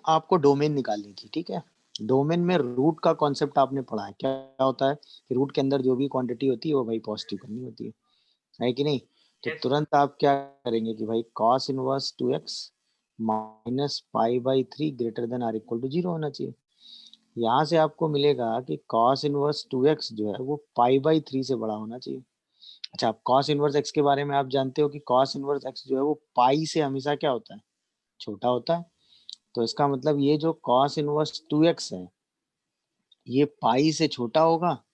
आपको डोमेन निकालनी थी, ठीक है। डोमेन में रूट का कॉन्सेप्ट आपने पढ़ा है, क्या होता है कि रूट के अंदर जो भी क्वांटिटी होती है वो भाई पॉजिटिव करनी होती है कि नहीं। तो तुरंत आप क्या करेंगे कि भाई cos inverse 2x minus pi by 3 greater than or equal to 0 होना चाहिए। यहाँ से आपको मिलेगा कि cos इनवर्स 2x जो है वो पाई बाई 3 से बड़ा होना चाहिए। अच्छा, आप cos इनवर्स x के बारे में आप जानते हो कि cos इनवर्स x जो है वो पाई से हमेशा क्या होता है, छोटा होता है। तो इसका मतलब ये जो cos इनवर्स 2x है ये पाई से छोटा होगा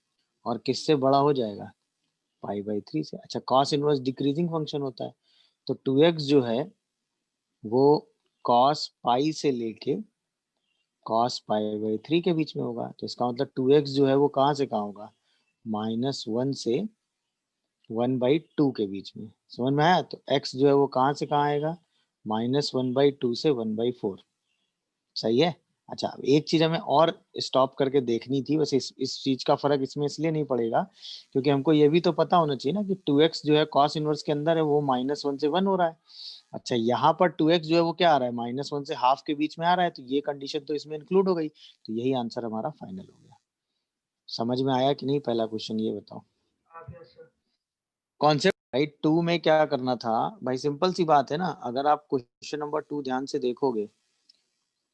और किससे बड़ा हो जाएगा, पाई बाई 3 से। अच्छा, cos इनवर्स डिक्रीजिंग फंक्शन होता है, तो 2x जो है वो cos पाई से लेके cos पाई बाई 3 के बीच में होगा। तो इसका मतलब 2x जो है वो कहाँ से कहाँ होगा, -1 से 1/2 के बीच में। समझ में आया। तो x जो है वो कहाँ से कहाँ आएगा, -1/2 से 1/4। सही है। अच्छा, अब एक चीज हमें और स्टॉप करके देखनी थी, बस इस चीज का फर्क इसमें इसलिए नहीं पड़ेगा क्योंकि हमको ये भी तो पता होना चाहिए ना कि 2x जो है cos इनवर्स के अंदर है वो -1 से 1 हो रहा है। अच्छा, यहाँ पर 2x जो है वो क्या आ रहा है, -1 से हाफ के बीच में आ रहा है, तो ये कंडीशन तो इसमें इंक्लूड हो गई। तो यही आंसर हमारा फाइनल हो गया। समझ में आया कि नहीं, पहला क्वेश्चन ये बताओ। कॉन्सेप्ट भाई 2 में क्या करना था भाई, सिंपल सी बात है ना। अगर आप क्वेश्चन नंबर 2 ध्यान से देखोगे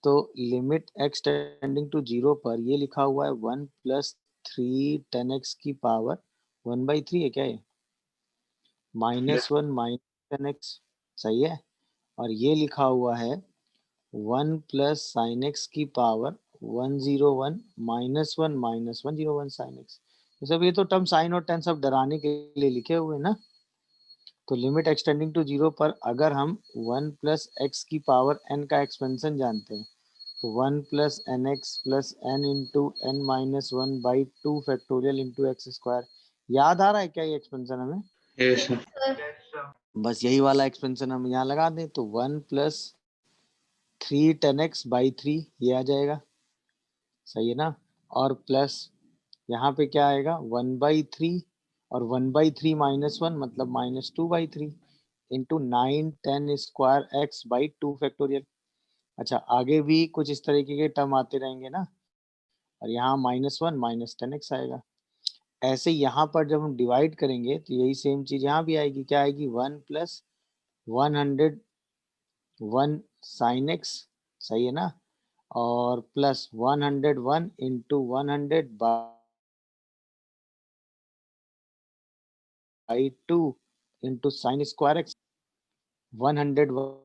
तो लिमिट x टेंडिंग टू 0 पर ये लिखा हुआ है 1 प्लस 3 10x की पावर 1/3 है क्या ये, -1 माइनस 10x। सही है। और ये लिखा हुआ है 1 प्लस साइन एक्स की पावर 101 -1 -101 साइन एक्स। तो सब ये तो टर्म साइन और टेन सब डराने के लिए लिखे हुए हैं ना। तो लिमिट एक्सटेंडिंग टू 0 पर अगर हम 1 प्लस एक्स की पावर n का एक्सपेंशन जानते हैं तो 1 plus n x plus n into n minus 1/2 factorial into x square. याद आ रहा है क्या ये एक्सपेंशन हमें? Yes sir. बस यही वाला एक्सपेंशन हम यहाँ लगा दें तो 1 प्लस 3 10x बाई 3 ये आ जाएगा। सही है ना। और प्लस यहाँ पे क्या आएगा 1/3 और 1/3 -1 मतलब -2/3 into 9 10 square x by 2 factorial. अच्छा, आगे भी कुछ इस तरीके के टर्म आते रहेंगे ना। और यहाँ -1 -10x आएगा। ऐसे यहाँ पर जब हम डिवाइड करेंगे तो यही सेम चीज यहाँ भी आएगी। क्या आएगी, 1 प्लस 101 साइन एक्स। सही है ना। और plus 101 into 100/2 into sine square x 100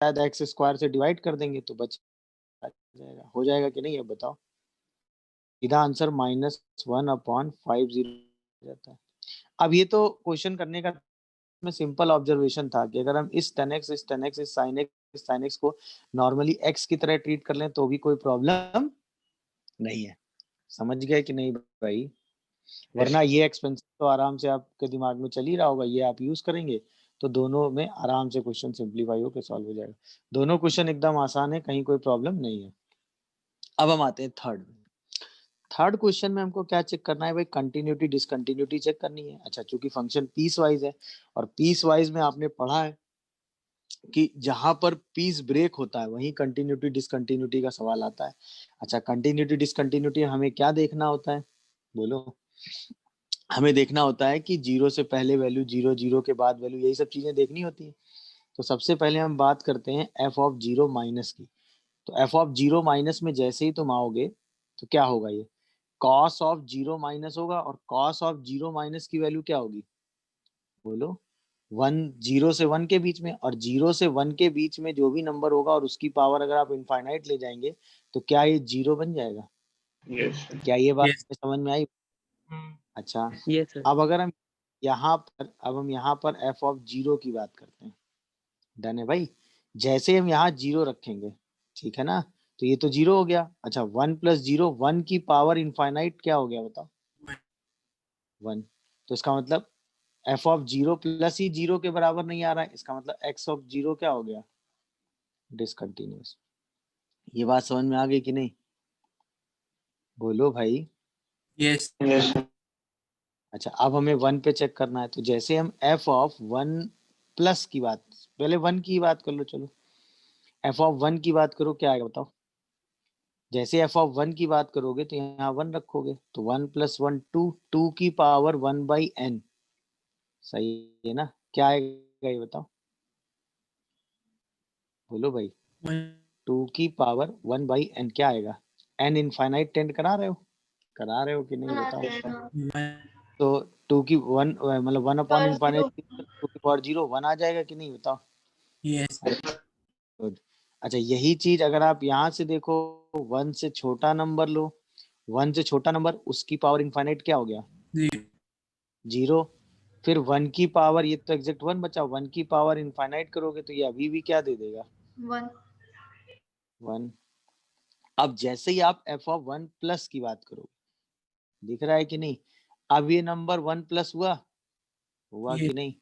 शायद एक्स स्क्वायर से डिवाइड कर देंगे तो बच जाएगा। हो जाएगा कि नहीं, अब बताओ। सीधा आंसर -1/50 जाता है। अब ये तो क्वेश्चन करने का में सिंपल ऑब्जर्वेशन था कि अगर हम इस 10x इस 10x इस sin x को नॉर्मली x की तरह ट्रीट कर लें तो भी कोई प्रॉब्लम नहीं है। समझ गए कि नहीं भाई। वरना ये एक्सपेंसिव तो आराम से आपके दिमाग में चल ही रहा होगा, ये आप यूज करेंगे तो दोनों में आराम से क्वेश्चन सिंप्लीफाई होकर सॉल्व हो जाएगा। दोनों क्वेश्चन एकदम आसान है, कहीं कोई प्रॉब्लम नहीं है। अब हम आते हैं थर्ड क्वेश्चन में हमको क्या चेक करना है भाई, कंटिन्यूटी डिसकंटिन्यूटी चेक करनी है। अच्छा, चूंकि फंक्शन पीस वाइज है और पीस वाइज में आपने पढ़ा है कि जहां पर पीस ब्रेक होता है वहीं कंटिन्यूटी डिसकंटिन्यूटी का सवाल आता है। अच्छा, कंटिन्यूटी डिसकंटिन्यूटी हमें क्या देखना होता है, बोलो। हमें देखना होता है कि 0 से पहले वैल्यू 0, 0 के बाद वैल्यू, यही सब चीजें देखनी होती है। तो सबसे पहले हम बात करते हैं एफ ऑफ 0 माइनस की। तो एफ ऑफ 0 माइनस में जैसे ही तुम आओगे तो क्या होगा, ये कॉस ऑफ 0 माइनस होगा और कॉस ऑफ 0 माइनस की वैल्यू क्या होगी, बोलो। 1 0 से 1 के बीच में, और 0 से 1 के बीच में जो भी नंबर होगा और उसकी पावर अगर आप इनफाइनाइट ले जाएंगे तो क्या ये 0 बन जाएगा। यस क्या ये बात यस समझ में आई? अच्छा, यस सर। अब अगर हम यहाँ पर एफ ऑफ 0 की बात करते हैं। डन है भाई। जैसे हम यहाँ 0 रखेंगे, ठीक है ना, तो ये तो 0 हो गया। अच्छा, 1 प्लस 0 1 की पावर इनफाइनाइट क्या हो गया बताओ, 1। तो इसका मतलब एफ ऑफ 0 प्लस ही 0 के बराबर नहीं आ रहा है, इसका मतलब एक्स ऑफ 0 क्या हो गया, डिसकंटिन्यूअस। ये बात समझ में आ गई कि नहीं, बोलो भाई। यस यस अच्छा, अब हमें 1 पे चेक करना है। तो जैसे हम एफ ऑफ 1 प्लस की बात, पहले 1 की बात कर लो, चलो एफ ऑफ 1 की बात करो, क्या आएगा बताओ। जैसे एफ ऑफ 1 की बात करोगे तो यहाँ 1 रखोगे, तो 1 + 1 2, 2 की पावर 1/n, सही है ना। क्या आएगा ये बताओ, बोलो भाई। 2 की पावर 1/n क्या आएगा, n इनफाइनाइट टेंड करा रहे हो कि नहीं बताओ। तो 2 की 1 मतलब 1 अपॉन इनफाइनाइट 2 की पावर 0 1 आ जाएगा कि नहीं बताओ। Yes Good. अच्छा यही चीज अगर आप यहाँ से देखो, 1 से छोटा नंबर लो, 1 से छोटा नंबर उसकी पावर इनफाइनाइट क्या हो गया, 0। फिर 1 की पावर, ये तो एग्जैक्ट 1 बचा, 1 की पावर इनफाइनाइट करोगे तो ये अभी भी क्या दे देगा, 1। अब जैसे ही आप एफ ऑफ 1 प्लस की बात करो, दिख रहा है कि नहीं, अब ये नंबर 1 प्लस हुआ ये कि नहीं।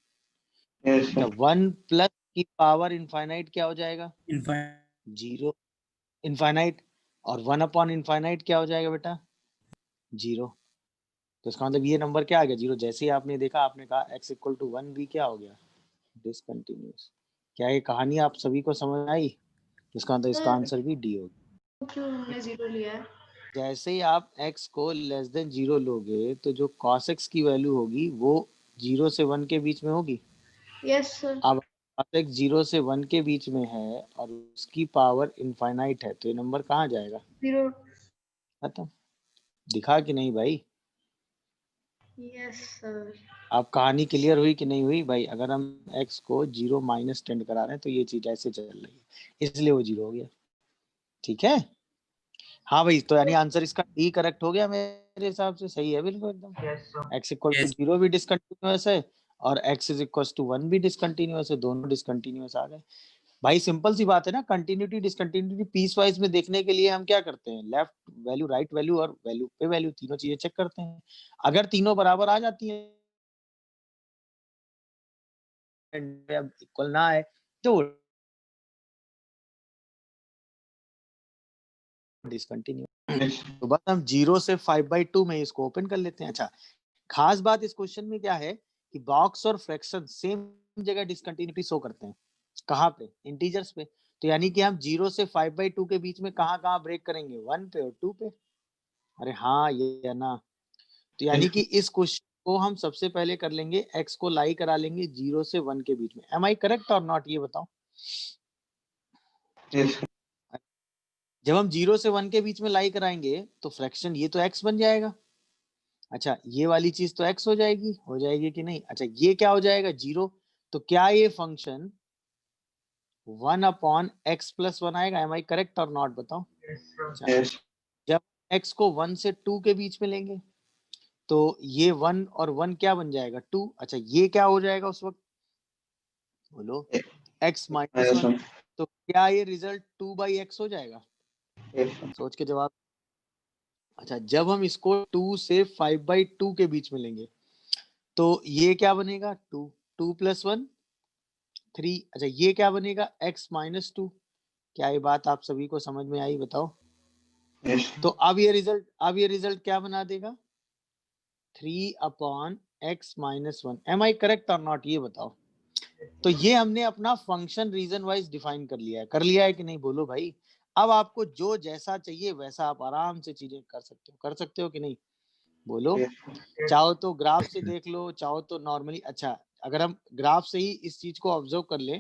Yes, sir. 1 प्लस की पावर इनफाइनाइट क्या हो जाएगा, इनफाइनाइट 0 इनफाइनाइट, और 1 अपॉन इनफाइनाइट क्या हो जाएगा बेटा, 0। तो इसका मतलब ये नंबर क्या आ गया, 0। जैसे ही आपने देखा, आपने कहा x = 1 भी क्या हो गया, डिसकंटिन्यूअस। क्या ये कहानी आप सभी को समझ आई, इसका मतलब इसका आंसर भी डी होगा। क्यों हमने 0 लिया है? जैसे ही आप x को लेस देन 0 लोगे तो जो cos x की वैल्यू होगी वो 0 से 1 के बीच में होगी। Yes sir. अब cos x 0 से 1 के बीच में है और उसकी पावर इनफाइनाइट है, तो ये नंबर कहाँ जाएगा, 0। खत्म। दिखा कि नहीं भाई, यस सर। अब कहानी क्लियर हुई कि नहीं हुई भाई। अगर हम x को 0 माइनस टेंड करा रहे हैं तो ये चीज ऐसे चल रही है, इसलिए वो 0 हो गया, ठीक है। हाँ भाई, तो यानी आंसर इसका डी करेक्ट हो गया मेरे हिसाब से, सही है बिल्कुल एकदम। x = 0 भी डिसकंटिन्यूअस है और x = 1 भी डिसकंटिन्यूअस है, दोनों डिसकंटिन्यूअस आ गए भाई। सिंपल सी बात है ना, कंटिन्यूटी डिसकंटिन्यूटी पीस वाइज में देखने के लिए हम क्या करते हैं, लेफ्ट वैल्यू, राइट वैल्यू और वैल्यू पे वैल्यू, तीनों चीजें चेक करते हैं। अगर तीनों बराबर आ जाती है, इक्वल ना आए तो डिसकंटिन्यू। Yes. तो बस हम 0 से 5/2 में इसको ओपन कर लेते हैं। अच्छा, खास बात इस क्वेश्चन में क्या है कि बॉक्स और फ्रैक्शन सेम जगह डिसकंटिन्यूटी शो करते हैं, कहाँ पे, इंटीजर्स पे। तो यानी कि हम 0 से 5/2 के बीच में कहाँ ब्रेक करेंगे, 1 पे और 2 पे। अरे हाँ, ये है ना। तो यानी कि इस क्वेश्चन को हम सबसे पहले कर लेंगे, x को लाई करा लेंगे 0 से 1 के बीच में। एम आई करेक्ट और नॉट, ये बताओ। Yes, sir. जब हम 0 से 1 के बीच में लाई कराएंगे तो फ्रैक्शन ये तो x बन जाएगा। अच्छा, ये वाली चीज तो x हो जाएगी कि नहीं। अच्छा, ये क्या हो जाएगा, 0। तो क्या ये फंक्शन 1/x+1 आएगा, एम आई करेक्ट और नॉट, बताओ। अच्छा, Yes. जब x को 1 से 2 के बीच में लेंगे तो ये 1 और 1 क्या बन जाएगा, 2। अच्छा, ये क्या हो जाएगा उस वक्त, बोलो, x - Yes, 1। sir. तो क्या ये रिजल्ट 2/x हो जाएगा, Yes, sir. सोच के जवाब। अच्छा, जब हम इसको 2 से 5/2 के बीच में लेंगे तो ये क्या बनेगा, 2, 2 + 1 3। अच्छा, ये क्या बनेगा, x - 2। क्या ये बात आप सभी को समझ में आई, बताओ। Yes. तो अब ये रिजल्ट क्या बना देगा, 3/x - 1। एम आई करेक्ट और नॉट, ये बताओ। तो ये हमने अपना फंक्शन रीजन वाइज डिफाइन कर लिया है कि नहीं, बोलो भाई। अब आपको जो जैसा चाहिए वैसा आप आराम से चीजें कर सकते हो कि नहीं, बोलो। Yes. चाहो तो ग्राफ से देख लो, चाहो तो नॉर्मली। अच्छा, अगर हम ग्राफ से ही इस चीज को ऑब्जर्व कर ले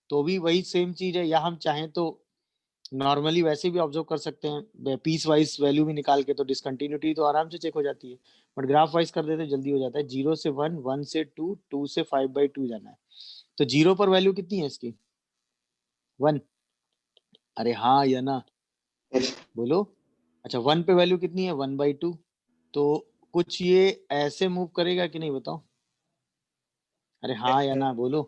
तो भी वही सेम चीज है, या हम चाहें तो नॉर्मली वैसे भी ऑब्जर्व कर सकते हैं, पीस वाइज वैल्यू भी निकाल के, तो डिसकंटिन्यूटी तो आराम से चेक हो जाती है। बट ग्राफ वाइज कर देते जल्दी हो जाता है। 0 से 1, 1 से 2, 2 से 5/2 जाना है। तो 0 पर वैल्यू कितनी है इसकी, 1। अरे हाँ या ना, Yes. बोलो। अच्छा, 1 पे वैल्यू कितनी है, 1/2। तो कुछ ये ऐसे मूव करेगा कि नहीं, बताओ। अरे हाँ या ना, बोलो।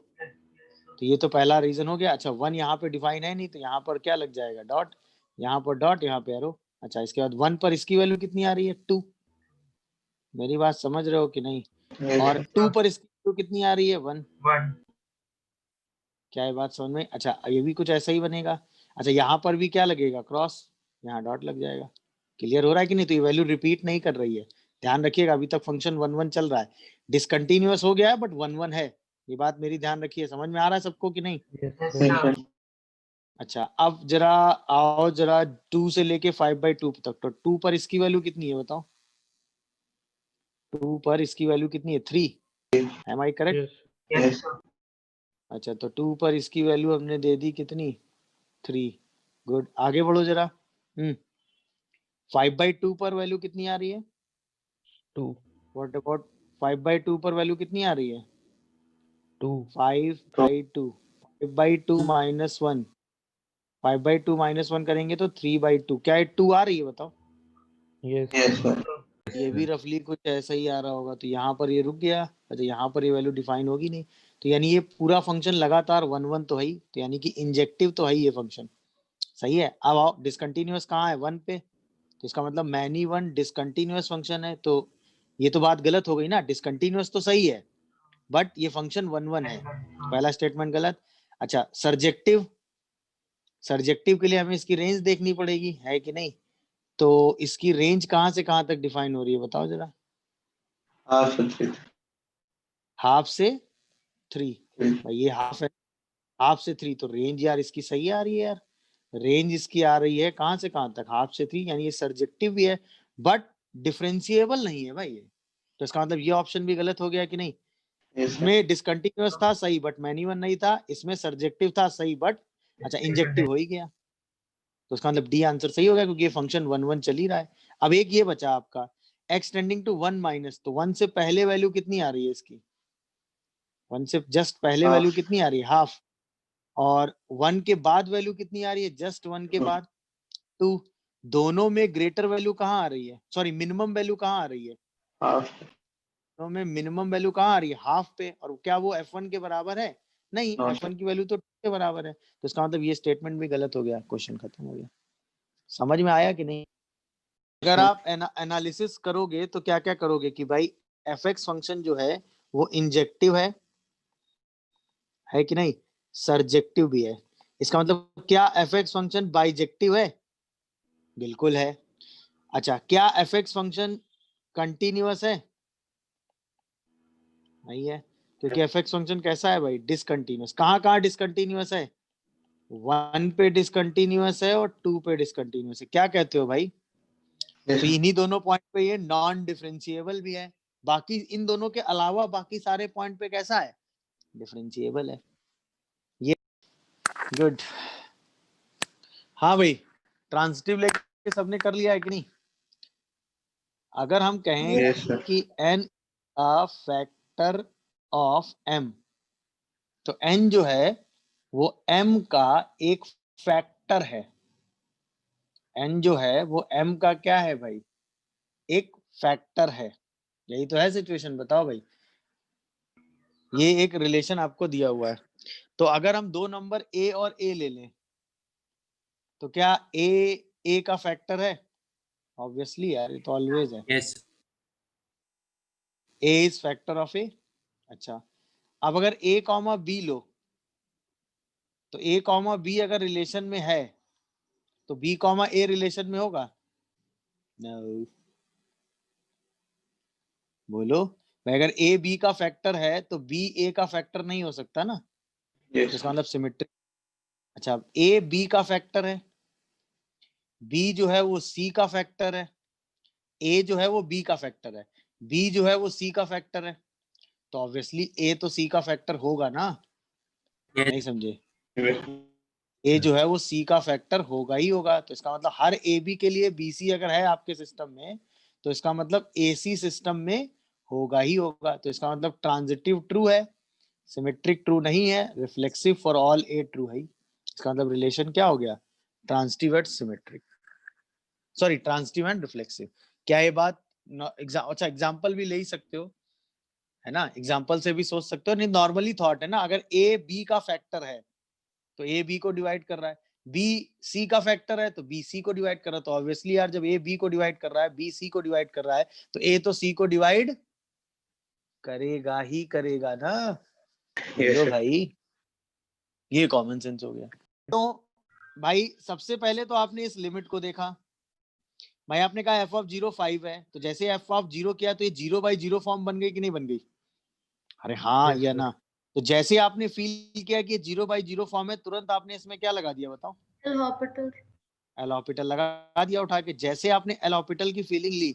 तो ये तो पहला रीजन हो गया। अच्छा, 1 यहाँ पे डिफाइन है नहीं, तो यहाँ पर क्या लग जाएगा, डॉट। यहाँ पर डॉट, यहाँ पे एरो। अच्छा, इसके बाद 1 पर इसकी वैल्यू कितनी आ रही है, 2। मेरी बात समझ रहे हो कि नहीं। Yes. और 2 पर इसकी वैल्यू कितनी आ रही है, 1। क्या ये बात समझ में। अच्छा, ये भी कुछ ऐसा ही बनेगा। अच्छा, यहाँ पर भी क्या लगेगा, क्रॉस, यहाँ डॉट लग जाएगा। क्लियर हो रहा है कि नहीं। तो ये वैल्यू रिपीट नहीं कर रही है, ध्यान रखिएगा। अभी तक फंक्शन 1 1 चल रहा है, डिसकंटिन्यूअस हो गया है बट 1 1 है, ये बात मेरी ध्यान रखिए, समझ में आ रहा है सबको कि नहीं? Yes, sir. अच्छा, अब जरा आओ जरा 2 से लेके 5/2 तक, तो 2 पर इसकी वैल्यू कितनी है बताओ? 2 पर इसकी वैल्यू कितनी है? 3। Am I correct? Yes. अच्छा, तो 2 पर इसकी वैल्यू हमने दे दी कितनी? 3। गुड, आगे बढ़ो जरा। 5/2 पर वैल्यू कितनी आ रही है? 2 व्हाट अबाउट 5/2 पर वैल्यू कितनी आ रही है? 2 5/2 5/2 माइनस 1, 5/2 माइनस 1 करेंगे तो 3/2। क्या ये 2 आ रही है बताओ? Yes Yes, sir. ये भी रफली कुछ ऐसा ही आ रहा होगा, तो यहाँ पर ये रुक गया, तो यहाँ पर ये वैल्यू डिफाइन होगी नहीं, तो यानी ये पूरा फंक्शन लगातार 1 1 तो है ही, तो यानी कि इंजेक्टिव तो है ही ये फंक्शन। सही है। अब आओ, डिसकंटिन्यूअस कहाँ है? 1 पे, तो इसका मतलब मैनी 1 डिसकंटिन्यूअस फंक्शन है, तो ये तो बात गलत हो गई ना। डिसकंटिन्यूअस तो सही है, बट ये फंक्शन 1 1 है, पहला स्टेटमेंट गलत। अच्छा, सर्जेक्टिव, सर्जेक्टिव के लिए हमें इसकी रेंज देखनी पड़ेगी, है कि नहीं? तो इसकी रेंज कहाँ से कहाँ तक डिफाइन हो रही है बताओ जरा? Half and three. हाफ से 3। Three. भाई ये हाफ है, हाफ से 3, तो रेंज यार इसकी सही आ रही है यार। रेंज इसकी आ रही है कहाँ से कहाँ तक? हाफ से 3, यानी ये सर्जेक्टिव भी है बट डिफरेंशिएबल नहीं है भाई ये, तो इसका मतलब ये ऑप्शन भी गलत हो गया कि नहीं? Yes, sir. इसमें डिसकंटिन्यूअस था सही बट मैनी 1 नहीं था, इसमें सर्जेक्टिव था सही बट अच्छा इंजेक्टिव हो ही गया, तो इसका मतलब डी आंसर सही हो गया, क्योंकि ये फंक्शन 1 1 चल ही रहा है। अब एक ये बचा आपका x टेंडिंग टू 1 माइनस, तो 1 से पहले वैल्यू कितनी आ रही है इसकी? 1 से जस्ट पहले Half. वैल्यू कितनी आ रही है? हाफ। और 1 के बाद वैल्यू कितनी आ रही है? जस्ट 1 के बाद 2। दोनों में ग्रेटर वैल्यू कहाँ आ रही है? सॉरी, मिनिमम वैल्यू कहाँ आ रही है? Half. दोनों में मिनिमम वैल्यू कहाँ आ रही है? हाफ पे। और क्या वो f1 के बराबर है? नहीं, No, f1 की वैल्यू तो 2 के बराबर है, तो इसका मतलब ये स्टेटमेंट भी गलत हो गया, क्वेश्चन खत्म हो गया। समझ में आया कि नहीं? अगर आप एनालिसिस करोगे तो क्या क्या करोगे कि भाई fx फंक्शन जो है वो इंजेक्टिव है कि नहीं? सर्जेक्टिव भी है। इसका मतलब क्या fx फंक्शन बाइजेक्टिव है? बिल्कुल है। अच्छा, क्या fx फंक्शन कंटिन्यूअस है? नहीं है, क्योंकि fx फंक्शन कैसा है भाई? डिसकंटिन्यूअस। कहाँ कहाँ डिसकंटिन्यूअस है? 1 पे डिसकंटिन्यूअस है और 2 पे डिसकंटिन्यूअस है। क्या कहते हो भाई? Yes, तो sir. इन्हीं दोनों पॉइंट पे ये नॉन डिफरेंशिएबल भी है, बाकी इन दोनों के अलावा बाकी सारे पॉइंट पे कैसा है? डिफरेंशिएबल है ये। गुड। हाँ भाई, ट्रांजिटिव लेके सबने कर लिया है कि नहीं? अगर हम कहें Yes, sir. कि n a factor of m, तो n जो है वो m का एक फैक्टर है। n जो है वो m का क्या है भाई? एक फैक्टर है। यही तो है सिचुएशन, बताओ भाई। ये एक रिलेशन आपको दिया हुआ है, तो अगर हम दो नंबर a और a ले लें, तो क्या a का फैक्टर है? ऑब्वियसली यार, ये तो ऑलवेज है। Yes. a is factor of a। अच्छा, अब अगर a कॉमा b लो, तो a कॉमा b अगर रिलेशन में है तो b कॉमा a रिलेशन में होगा? No. बोलो भाई, अगर a b का फैक्टर है तो b a का फैक्टर नहीं हो सकता ना, तो Yes, इसका sir. मतलब सिमेट्री। अच्छा, a b का फैक्टर है, b जो है वो c का फैक्टर है, a जो है वो b का फैक्टर है, b जो है वो c का फैक्टर है, तो ऑब्वियसली a तो c का फैक्टर होगा ना? Yes. नहीं समझे? Yes. a जो है वो c का फैक्टर होगा ही होगा, तो इसका मतलब हर a b के लिए bc अगर है आपके सिस्टम में, तो इसका मतलब ac सिस्टम में होगा ही होगा, तो इसका मतलब ट्रांजिटिव ट्रू है, सिमेट्रिक ट्रू नहीं है, reflexive for all a true है। इसका मतलब रिलेशन क्या हो गया? Transitive and symmetric, sorry transitive and reflexive. क्या ये बात अच्छा एग्जांपल भी ले ही सकते हो, है ना? एग्जांपल से भी सोच सकते हो, नहीं नॉर्मली थॉट है ना। अगर a b का फैक्टर है तो a b को डिवाइड कर रहा है, b c का फैक्टर है तो b c को डिवाइड कर रहा है, तो ऑब्वियसली यार जब a b को डिवाइड कर रहा है, b c को डिवाइड कर रहा है, तो a तो c को डिवाइड करेगा ही करेगा ना। Yes, बोलो sir. भाई, ये कॉमन सेंस हो गया। तो भाई सबसे पहले तो आपने इस लिमिट को देखा, भाई आपने कहा f ऑफ 0 5 है, तो जैसे f ऑफ 0 किया तो ये 0/0 फॉर्म बन गई कि नहीं बन गई? अरे हाँ Yes, या sir. ना? तो जैसे आपने फील किया कि 0/0 फॉर्म है, तुरंत आपने इसमें क्या लगा दिया बताओ? L'Hopital. एल ऑर्बिटल लगा दिया उठा के। जैसे आपने एल ऑर्बिटल की फीलिंग ली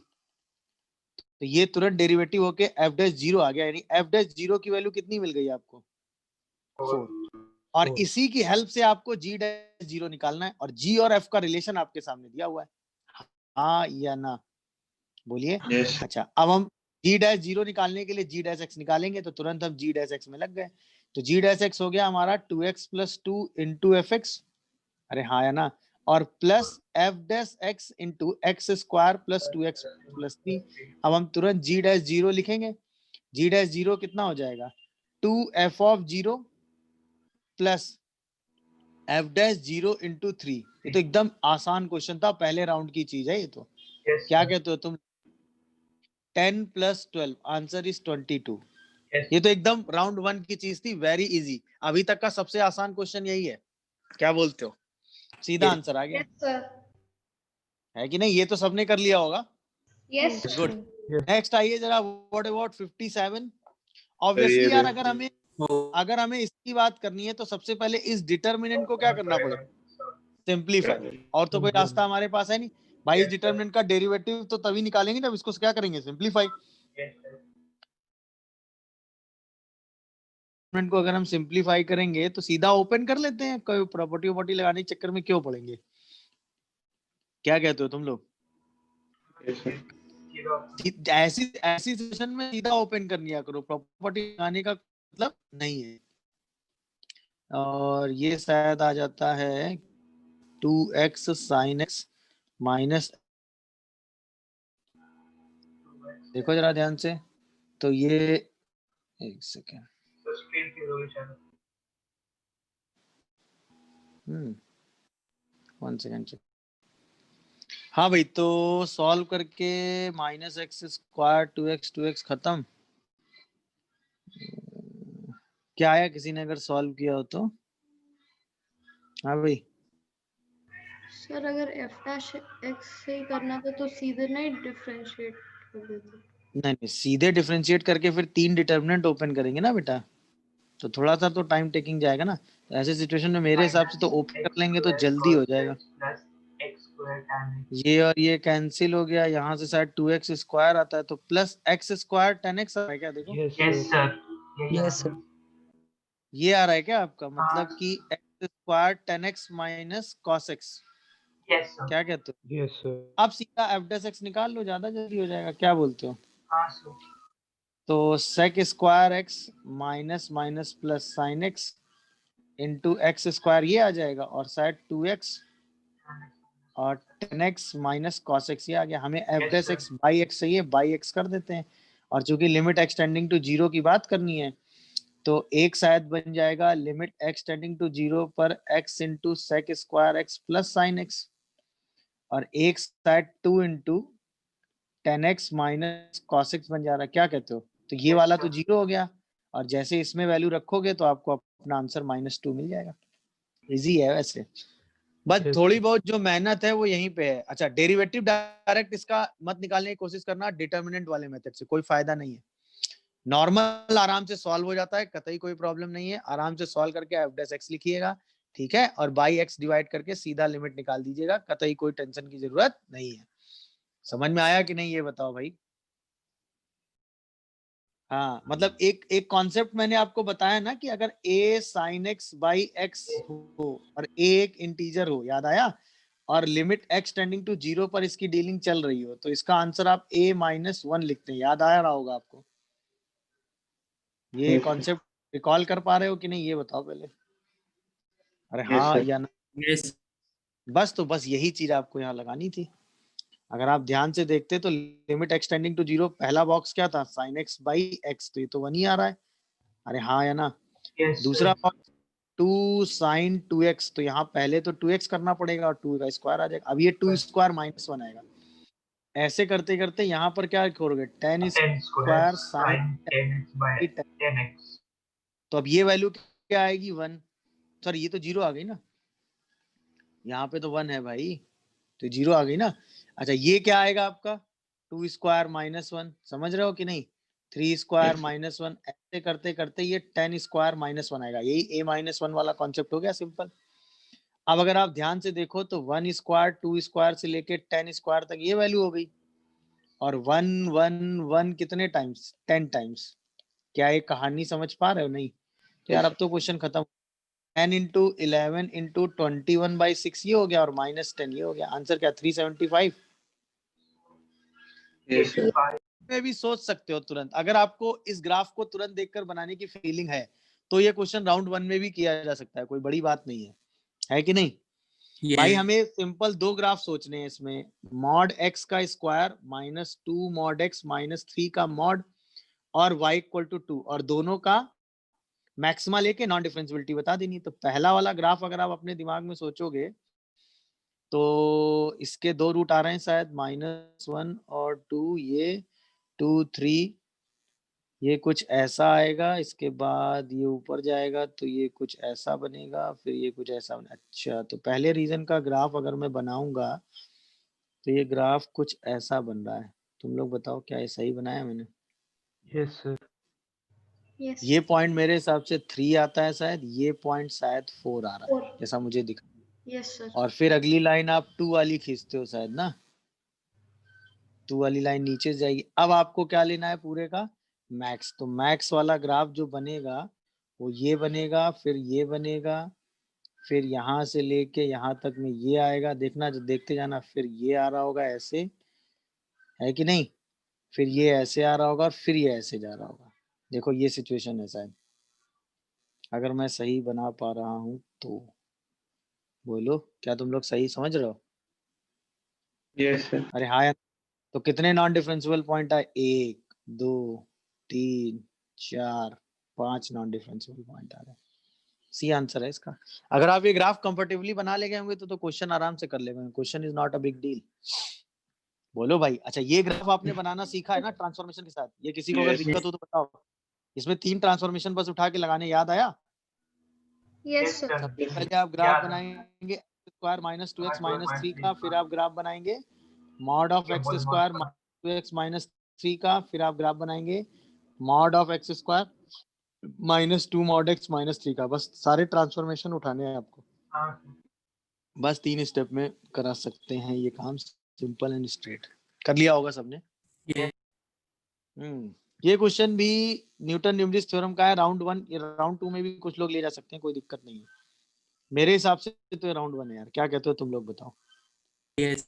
तो ये तुरंत डेरिवेटिव होके एफ डैश जीरो आ गया, यानी एफ डैश जीरो की वैल्यू कितनी मिल गई आपको? 4। और इसी की हेल्प से आपको जी डैश जीरो निकालना है, और जी और एफ का रिलेशन आपके सामने दिया हुआ है, हाँ या ना? बोलिए। Yes. अच्छा, अब हम जी डैश जीरो निकालने के लिए जी डैश एक्स निकालेंगे, तो तुरंत हम जी डैश एक्स में लग गए। तो जी डैश एक्स हो गया हमारा 2x + 2 इंटू एफ एक्स, अरे हाँ या ना, और plus F dash x into x square plus 2x + 3। अब हम तुरंत जी डैश जीरो लिखेंगे। जी डैश जीरो कितना हो जाएगा? 2f of zero plus F dash zero into 3। ये तो एकदम आसान क्वेश्चन था, पहले राउंड की चीज है ये तो। क्या कहते हो तुम? 10 + 12 आंसर इज 22। ये तो एकदम राउंड 1 की चीज थी, वेरी इजी। अभी तक का सबसे आसान क्वेश्चन यही है, क्या बोलते हो? सीधा आंसर आ गया। Yes, sir. है कि नहीं? ये तो सबने कर लिया होगा। Yes, good. sir. नेक्स्ट आइए जरा, व्हाट अबाउट 57? ऑब्वियसली ये यार, देखो। अगर हमें इसकी बात करनी है तो सबसे पहले इस डिटर्मिनेंट को क्या करना पड़ेगा? सिंप्लीफाई। और तो कोई रास्ता हमारे पास है नहीं भाई। इस डिटर्मिनेंट का डेरिवेटिव तो तभी निकालेंगे जब इसको क्या करेंगे? सिंप्लीफाई। को अगर हम सिंप्लीफाई करेंगे तो सीधा ओपन कर लेते हैं, कोई प्रॉपर्टी वॉपर्टी लगाने के चक्कर में क्यों पड़ेंगे? क्या कहते हो तुम लोग? Yes, sir. ऐसी ऐसी सिचुएशन में सीधा ओपन कर लिया करो, प्रॉपर्टी लगाने का मतलब नहीं है। और ये शायद आ जाता है 2x sin x माइनस, देखो जरा ध्यान से, तो ये एक सेकेंड, 1 सेकेंड। हाँ भाई, तो सॉल्व करके -x² 2x खत्म। क्या आया? किसी ने अगर सॉल्व किया हो तो? हाँ भाई, सर अगर f dash x से ही करना था तो सीधे नहीं डिफरेंशिएट कर देते। नहीं सीधे डिफरेंशिएट करके फिर 3 डिटर्मिनेंट ओपन करेंगे ना बेटा, तो थोड़ा सा तो टाइम टेकिंग जाएगा ना। तो ऐसे सिचुएशन में मेरे हिसाब से तो ओपन कर लेंगे तो जल्दी हो जाएगा। ये और ये कैंसिल हो गया, यहाँ से शायद 2x² आता है, तो प्लस x² 10x आ रहा है क्या? देखो Yes, sir. ये आ रहा है क्या आपका? मतलब कि x² 10x minus cos x। क्या कहते हो? Yes, sir. अब सीधा f डैश x निकाल लो, ज्यादा जल्दी हो जाएगा। क्या बोलते हो? तो sec² x minus minus plus sin x into x² ये आ जाएगा, और शायद 2x और 10x माइनस cos x ये आ गया। हमें f dash x by x चाहिए, बाई x कर देते हैं। और चूंकि लिमिट एक्सटेंडिंग टू जीरो की बात करनी है, तो एक शायद बन जाएगा लिमिट एक्सटेंडिंग टू जीरो पर x into sec² x plus sign x, और एक शायद 2 into 10x minus cos x बन जा रहा है। क्या कहते हो? तो ये वाला तो जीरो हो गया, और जैसे इसमें वैल्यू रखोगे तो आपको अपना आंसर -2 मिल जाएगा। इजी है वैसे, बस Yes, थोड़ी sir. बहुत जो मेहनत है वो यहीं पे है। अच्छा, डेरिवेटिव डायरेक्ट इसका मत निकालने की कोशिश करना डिटर्मिनेंट वाले मेथड से, कोई फायदा नहीं है। नॉर्मल आराम से सॉल्व हो जाता है, कतई कोई प्रॉब्लम नहीं है। आराम से सॉल्व करके एफ डैश एक्स लिखिएगा, ठीक है, और बाई एक्स डिवाइड करके सीधा लिमिट निकाल दीजिएगा, कतई कोई टेंशन की जरूरत नहीं है। समझ में आया कि नहीं ये बताओ भाई? हाँ, मतलब एक कॉन्सेप्ट मैंने आपको बताया ना कि अगर a sin x by x हो और a एक इंटीजर हो, याद आया, और limit x tending to zero पर इसकी डीलिंग चल रही हो, तो इसका आंसर आप a-1 लिखते हैं। याद आया रहा होगा आपको? ये Yes, sir. कॉन्सेप्ट रिकॉल कर पा रहे हो कि नहीं ये बताओ पहले? अरे Yes, हाँ sir. या ना? Yes. बस यही चीज आपको यहाँ लगानी थी। अगर आप ध्यान से देखते तो लिमिट एक्सटेंडिंग टू जीरो, पहला बॉक्स क्या था? sin x बाई x, तो ये तो 1 ही आ रहा है। अरे हाँ या ना? दूसरा बॉक्स 2 sin 2x, तो यहाँ पहले तो 2x करना पड़ेगा और 2 का स्क्वायर आ जाएगा। अब ये 2 स्क्वायर -1 आएगा। ऐसे करते करते यहाँ पर क्या लिखोगे? 10 स्क्वायर sin 10x। तो अब ये वैल्यू क्या आएगी? 1। सॉरी, ये तो जीरो आ गई ना, यहाँ पे तो 1 है भाई, तो जीरो आ गई ना। अच्छा, ये क्या आएगा आपका? 2 स्क्वायर -1, समझ रहे हो कि नहीं? 3 स्क्वायर माइनस 1, ऐसे करते करते ये 10 स्क्वायर माइनस 1 आएगा। यही a माइनस 1 वाला कॉन्सेप्ट हो गया सिंपल। अब अगर आप ध्यान से देखो तो 1 स्क्वायर 2 स्क्वायर से लेके 10 स्क्वायर तक ये वैल्यू हो गई, और 1 1 1 कितने टाइम्स? 10 टाइम्स। क्या ये कहानी समझ पा रहे हो? नहीं तो यार अब तो क्वेश्चन खत्म। 10 इंटू 11 इंटू 21/6 ये हो गया, और माइनस 10 ये हो गया। आंसर क्या? 375। Yes sir. में भी सोच सकते हो तुरंत। अगर आपको इस ग्राफ को तुरंत देखकर बनाने की फीलिंग है तो ये क्वेश्चन राउंड 1 में भी किया जा सकता है, कोई बड़ी बात नहीं है कि नहीं? भाई yes, हमें सिंपल दो ग्राफ सोचने हैं इसमें, मॉड x का square minus 2 mod x minus 3 का मॉड, और y इक्वल टू 2, और दोनों का मैक्सिमा लेके नॉन डिफरेंशियबिलिटी बता देनी। तो पहला वाला ग्राफ अगर आप अपने दिमाग में सोचोगे तो इसके दो रूट आ रहे हैं शायद, -1 और 2, ये 2 3, ये कुछ ऐसा आएगा, इसके बाद ये ऊपर जाएगा तो ये कुछ ऐसा बनेगा, फिर ये कुछ ऐसा बने। अच्छा, तो पहले रीजन का ग्राफ अगर मैं बनाऊंगा तो ये ग्राफ कुछ ऐसा बन रहा है। तुम लोग बताओ क्या ये सही बनाया मैंने? Yes sir. यस ये पॉइंट मेरे हिसाब से 3 आता है शायद, ये पॉइंट शायद 4 आ रहा है जैसा मुझे दिखा। Yes sir. और फिर अगली लाइन आप 2 वाली खींचते हो शायद ना, 2 वाली लाइन नीचे जाएगी। अब आपको क्या लेना है? पूरे का मैक्स। तो मैक्स वाला ग्राफ जो बनेगा वो ये बनेगा, फिर ये बनेगा, फिर यहाँ से लेके यहाँ तक में ये आएगा। देखना, जो देखते जाना, फिर ये आ रहा होगा ऐसे, है कि नहीं? फिर ये ऐसे आ रहा होगा, और फिर ये ऐसे जा रहा होगा। देखो ये सिचुएशन है शायद, अगर मैं सही बना पा रहा हूँ तो बोलो, क्या तुम लोग सही समझ रहे हो? Yes sir. अरे हाँ यार। तो कितने नॉन डिफरेंशियल पॉइंट आए? 1 2 3 4 5 नॉन डिफरेंशियल पॉइंट आ रहे हैं। सी आंसर है इसका। अगर आप ये ग्राफ कंफर्टेबली बना ले गए होंगे तो क्वेश्चन आराम से कर लेंगे। Question is not a big deal. बोलो भाई। अच्छा, ये ग्राफ आपने बनाना सीखा है ना ट्रांसफॉर्मेशन के साथ? ये किसी को अगर Yes. दिक्कत हो तो बताओ। इसमें 3 ट्रांसफॉर्मेशन बस उठा के लगाने, याद आया? Yes sir. सबसे पहले आप ग्राफ बनाएंगे स्क्वायर माइनस 2x माइनस 3 का, फिर आप ग्राफ बनाएंगे mod of x square minus 2x minus 3 का, फिर आप ग्राफ बनाएंगे mod of x square minus 2 mod x minus 3 का। बस सारे ट्रांसफॉर्मेशन उठाने हैं आपको। बस 3 स्टेप में करा सकते हैं ये काम, सिंपल एंड स्ट्रेट। कर लिया होगा सबने? yes, ये क्वेश्चन भी न्यूटन न्यूमरिस थ्योरम का है, राउंड 1। राउंड 2 में भी कुछ लोग ले जा सकते हैं, कोई दिक्कत नहीं है। मेरे हिसाब से तो राउंड 1 है यार। क्या कहते हो तुम लोग, बताओ? yes,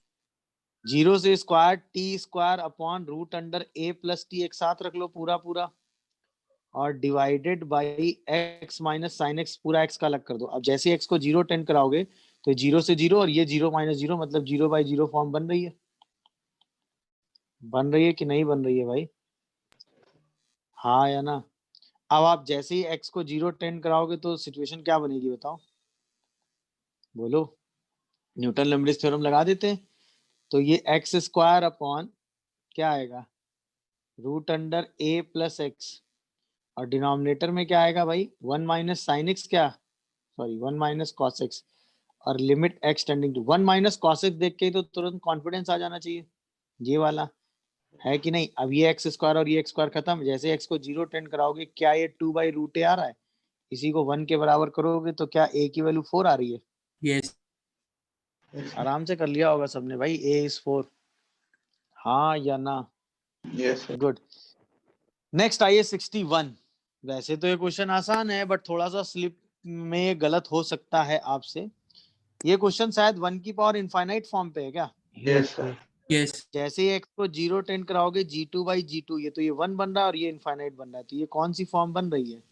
0 से square t square upon root under a plus t एक साथ रख लो पूरा पूरा, और divided by x minus sine x, पूरा x का अलग कर दो। अब जैसे x को 0 टेंड कराओगे तो 0 से 0, और ये 0 माइनस 0 मतलब 0/0 फॉर्म बन रही है। बन रही है कि नहीं बन रही है भाई? हाँ या ना? अब आप जैसे ही x को 0 टेंड कराओगे तो सिचुएशन क्या बनेगी बताओ? बोलो। न्यूटन लैम्ब्रेज थ्योरम लगा देते हैं। तो ये x स्क्वायर अपॉन क्या आएगा? Root under a plus x, और डिनोमिनेटर में क्या आएगा भाई? 1 माइनस साइन एक्स, क्या सॉरी 1 माइनस कॉस एक्स, और limit x tending to 1 minus cos x देख के तो तुरंत कॉन्फिडेंस आ जाना चाहिए, ये वाला, है कि नहीं? अब ये एक्स स्क्वायर और ये एक्स स्क्वायर खत्म। जैसे एक्स को 0 टेंड कराओगे, क्या ये 2/√a आ रहा है? इसी को 1 के बराबर करोगे तो क्या a की वैल्यू 4 आ रही है? yes, आराम से कर लिया होगा सबने भाई। a इज 4, हाँ या ना? Yes sir. गुड। नेक्स्ट आइए 61। वैसे तो ये क्वेश्चन आसान है, बट थोड़ा सा स्लिप में गलत हो सकता है आपसे। ये क्वेश्चन शायद 1 की पावर इनफाइनाइट फॉर्म पे है क्या? Yes sir. yes, जैसे ही x को 0 टेंड कराओगे g2/g2, ये तो ये 1 बन रहा है और ये इनफाइनाइट बन रहा है, तो ये कौन सी फॉर्म बन रही है?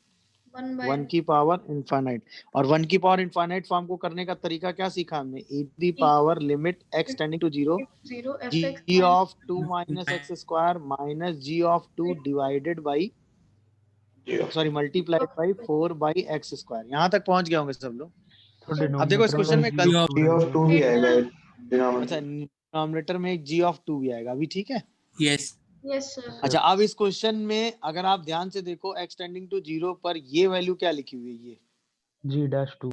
1 की पावर इनफाइनाइट। और 1 की पावर इनफाइनाइट फॉर्म को करने का तरीका क्या सीखा हमने? e the power limit x tending to 0 0 g of 2 minus x square minus g of 2 divided by, sorry multiplied by 4/x square. यहाँ तक पहुंच गए होंगे सब लोग। अब देखो इस क्वेश्चन में G of 2 भी आएगा अच्छा, denominator. डिनोमिनेटर में एक g ऑफ 2 भी आएगा, अभी ठीक है? yes, yes sir. अच्छा, अब इस क्वेश्चन में अगर आप ध्यान से देखो, x टेंडिंग टू 0 पर ये वैल्यू क्या लिखी हुई है? ये G-2.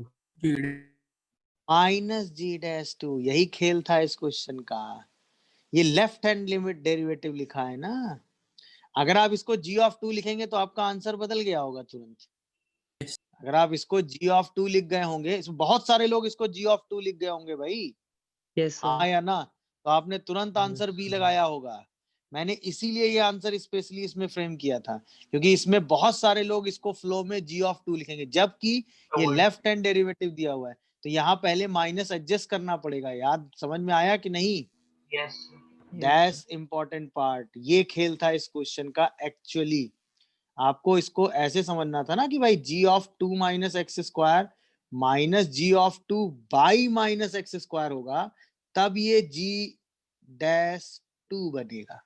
Minus g-2। यही खेल था इस क्वेश्चन का। ये लेफ्ट हैंड लिमिट डेरिवेटिव लिखा है ना। अगर आप इसको g ऑफ 2 लिखेंगे तो आपका आंसर बदल गया होगा तुरंत। अगर आप इसको g ऑफ 2 लिख गए होंगे, इसमें बहुत सारे लोग इसको g ऑफ 2 लिख गए होंगे भाई, यस हाँ सर। या ना, तो आपने तुरंत आंसर बी लगाया होगा। मैंने इसीलिए ये आंसर स्पेशली इसमें फ्रेम किया था, क्योंकि इसमें बहुत सारे लोग इसको फ्लो में g ऑफ 2 लिखेंगे, जबकि ये लेफ्ट हैंड डेरिवेटिव दिया हुआ है, तो यहाँ पहले माइनस एडजस्ट करना पड़ेगा। याद समझ में आया कि नहीं? Yes, sir. That's important part. ये खेल था इस क्वेश्चन का एक्चुअली। आपको इसको ऐसे समझना था ना कि भाई g of 2 minus x square minus g of 2 by minus x square होगा, तब ये g डैश 2 बनेगा।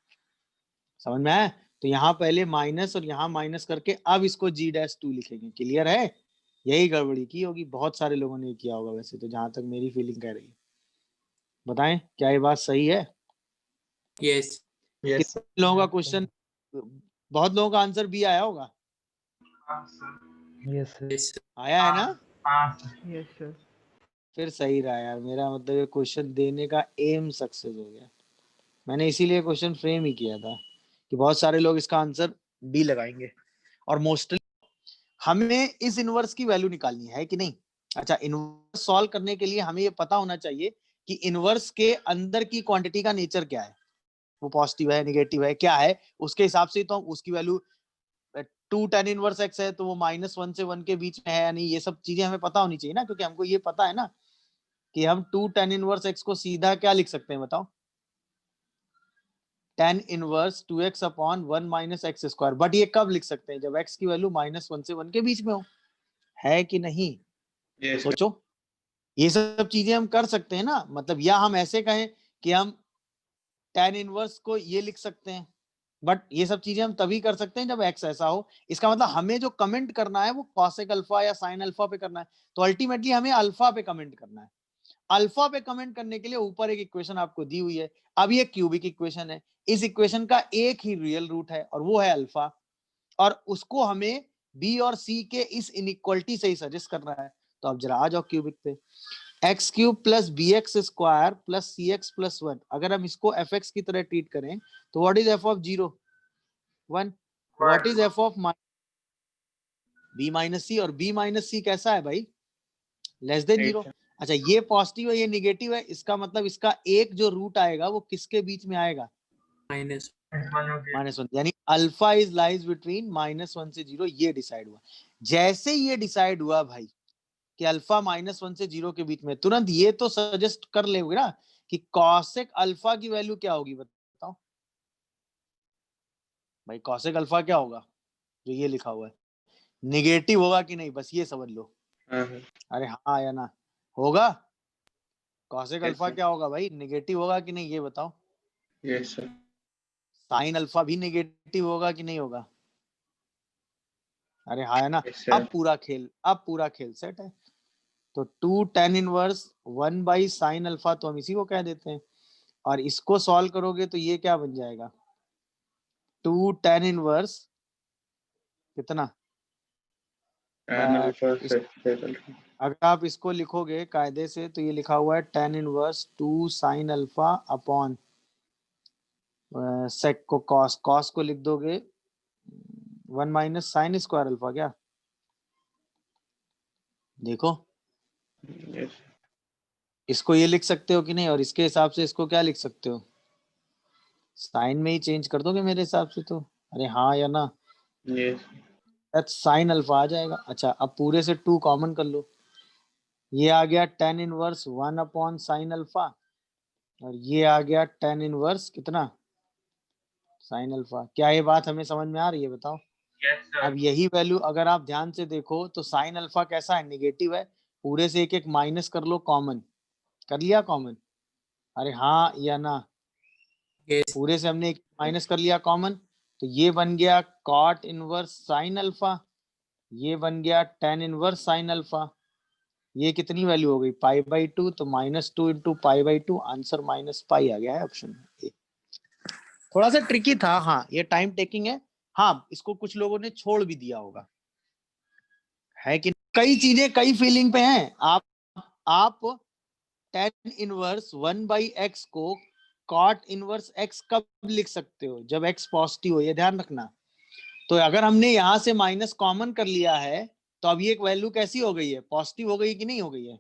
समझ में आया? तो यहाँ पहले माइनस और यहाँ माइनस करके अब इसको g डैश 2 लिखेंगे। क्लियर है? यही गड़बड़ी की होगी, बहुत सारे लोगों ने किया होगा वैसे तो, जहां तक मेरी फीलिंग कह रही है। बताएं क्या ये बात सही है? Yes. यस कितने लोगों का क्वेश्चन, बहुत लोगों का आंसर बी आया होगा? Sir. Yes sir. Yes. आया है ना? Sir. Yes sir. फिर सही रहा यार, मेरा मतलब ये क्वेश्चन देने का एम सक्सेस हो गया। मैंने इसीलिए क्वेश्चन फ्रेम ही किया था कि बहुत सारे लोग इसका आंसर डी लगाएंगे, और मोस्टली हमें इस इनवर्स की वैल्यू निकालनी है कि नहीं। अच्छा, इनवर्स सॉल्व करने के लिए हमें ये पता होना चाहिए कि इनवर्स के अंदर की क्वांटिटी का नेचर क्या है, वो पॉजिटिव है, नेगेटिव है, क्या है, उसके हिसाब से तो हम उसकी वैल्यू 2 tan इनवर्स x है तो वो -1 से 1 के बीच में है या नहीं, ये सब चीजें हमें पता होनी चाहिए ना, क्योंकि हमको ये पता है ना कि हम 2 tan इनवर्स x को सीधा क्या लिख सकते हैं, बताओ? tan inverse 2x upon 1 minus x square. But ये कब लिख सकते हैं? जब x की वैल्यू -1 से 1 के बीच में हो, है कि नहीं? यस सोचो, ये सब चीजें हम कर सकते हैं ना, मतलब या हम ऐसे कहें कि हम tan इनवर्स को ये लिख सकते हैं, बट ये सब चीजें हम तभी कर सकते हैं जब x ऐसा हो। इसका मतलब हमें जो कमेंट करना है वो cosec अल्फा या sin अल्फा पे करना है, तो अल्टीमेटली हमें अल्फा पे कमेंट करना है। अल्फा पे कमेंट करने के लिए ऊपर एक इक्वेशन आपको दी हुई है, अब ये क्यूबिक इक्वेशन है, इस इक्वेशन का एक ही रियल रूट है और वो है अल्फा, और उसको हमें बी और सी के इस इनइक्वालिटी से ही सजेस्ट करना है। तो अब जरा आ जाओ क्यूबिक पे, x cube plus b x square plus c x plus 1, अगर हम इसको एफ एक्स की तरह ट्रीट करें तो what is f of 0? 1। What is f of b minus c? और बी माइनस सी कैसा है भाई? Less than 0। अच्छा, ये पॉजिटिव है, ये निगेटिव है, इसका मतलब इसका एक जो रूट आएगा वो किसके बीच में आएगा? Minus. -1, यानी अल्फा इज लाइज बिटवीन -1 से 0। ये डिसाइड हुआ। जैसे ये डिसाइड हुआ भाई कि अल्फा -1 से 0 के बीच में, तुरंत ये तो सजेस्ट कर लेंगे ना कि कॉसेक अल्फा की वैल्यू क्या होगी, बताओ भाई? कॉसेक अल्फा क्या होगा जो ये लिखा हुआ है? निगेटिव होगा कि नहीं, बस ये समझ लो। अरे हाँ या ना? होगा। कॉसेक अल्फा क्या होगा भाई? निगेटिव होगा कि नहीं, ये बताओ? Yes sir. साइन अल्फा भी निगेटिव होगा कि नहीं होगा? अरे हाँ है ना? Yes, sir. अब पूरा खेल सेट है। तो 2 tan inverse 1 by sine alpha, तो हम इसी को कह देते हैं, और इसको सॉल्व करोगे तो ये क्या बन जाएगा? 2 tan इनवर्स कितना? अगर आप इसको लिखोगे कायदे से तो ये लिखा हुआ है tan inverse 2 sine alpha upon sec को कॉस को लिख दोगे 1 माइनस साइन स्क्वायर अल्फा। क्या देखो, Yes. इसको ये लिख सकते हो कि नहीं, और इसके हिसाब से इसको क्या लिख सकते हो? साइन में ही चेंज कर दोगे मेरे हिसाब से तो। अरे हाँ या ना? Yes. साइन अल्फा आ जाएगा। अच्छा, अब पूरे से 2 कॉमन कर लो, ये आ गया tan inverse 1 upon sine alpha, और ये आ गया tan इनवर्स कितना? Sine alpha. क्या ये बात हमें समझ में आ रही है, बताओ? Yes, sir. अब यही वैल्यू अगर आप ध्यान से देखो तो साइन अल्फा कैसा है? निगेटिव है। पूरे से एक एक माइनस कर लो, कॉमन कर लिया कॉमन। अरे हाँ या ना? Yes. पूरे से हमने एक माइनस कर लिया कॉमन, तो ये बन गया कॉट इनवर्स साइन अल्फा, ये बन गया tan इनवर्स साइन अल्फा। ये कितनी वैल्यू हो गई? π/2, तो -2 इंटू π/2, आंसर -π आ गया है ऑप्शन ए। थोड़ा सा ट्रिकी था, हाँ ये टाइम टेकिंग है, हाँ इसको कुछ लोगों ने छोड़ भी दिया होगा, है कि कई चीजें कई फीलिंग पे हैं। आप tan इनवर्स 1/x को कॉट इनवर्स x कब लिख सकते हो? जब x पॉजिटिव हो, ये ध्यान रखना। तो अगर हमने यहाँ से माइनस कॉमन कर लिया है तो अब ये एक वैल्यू कैसी हो गई है? पॉजिटिव हो गई कि नहीं हो गई है?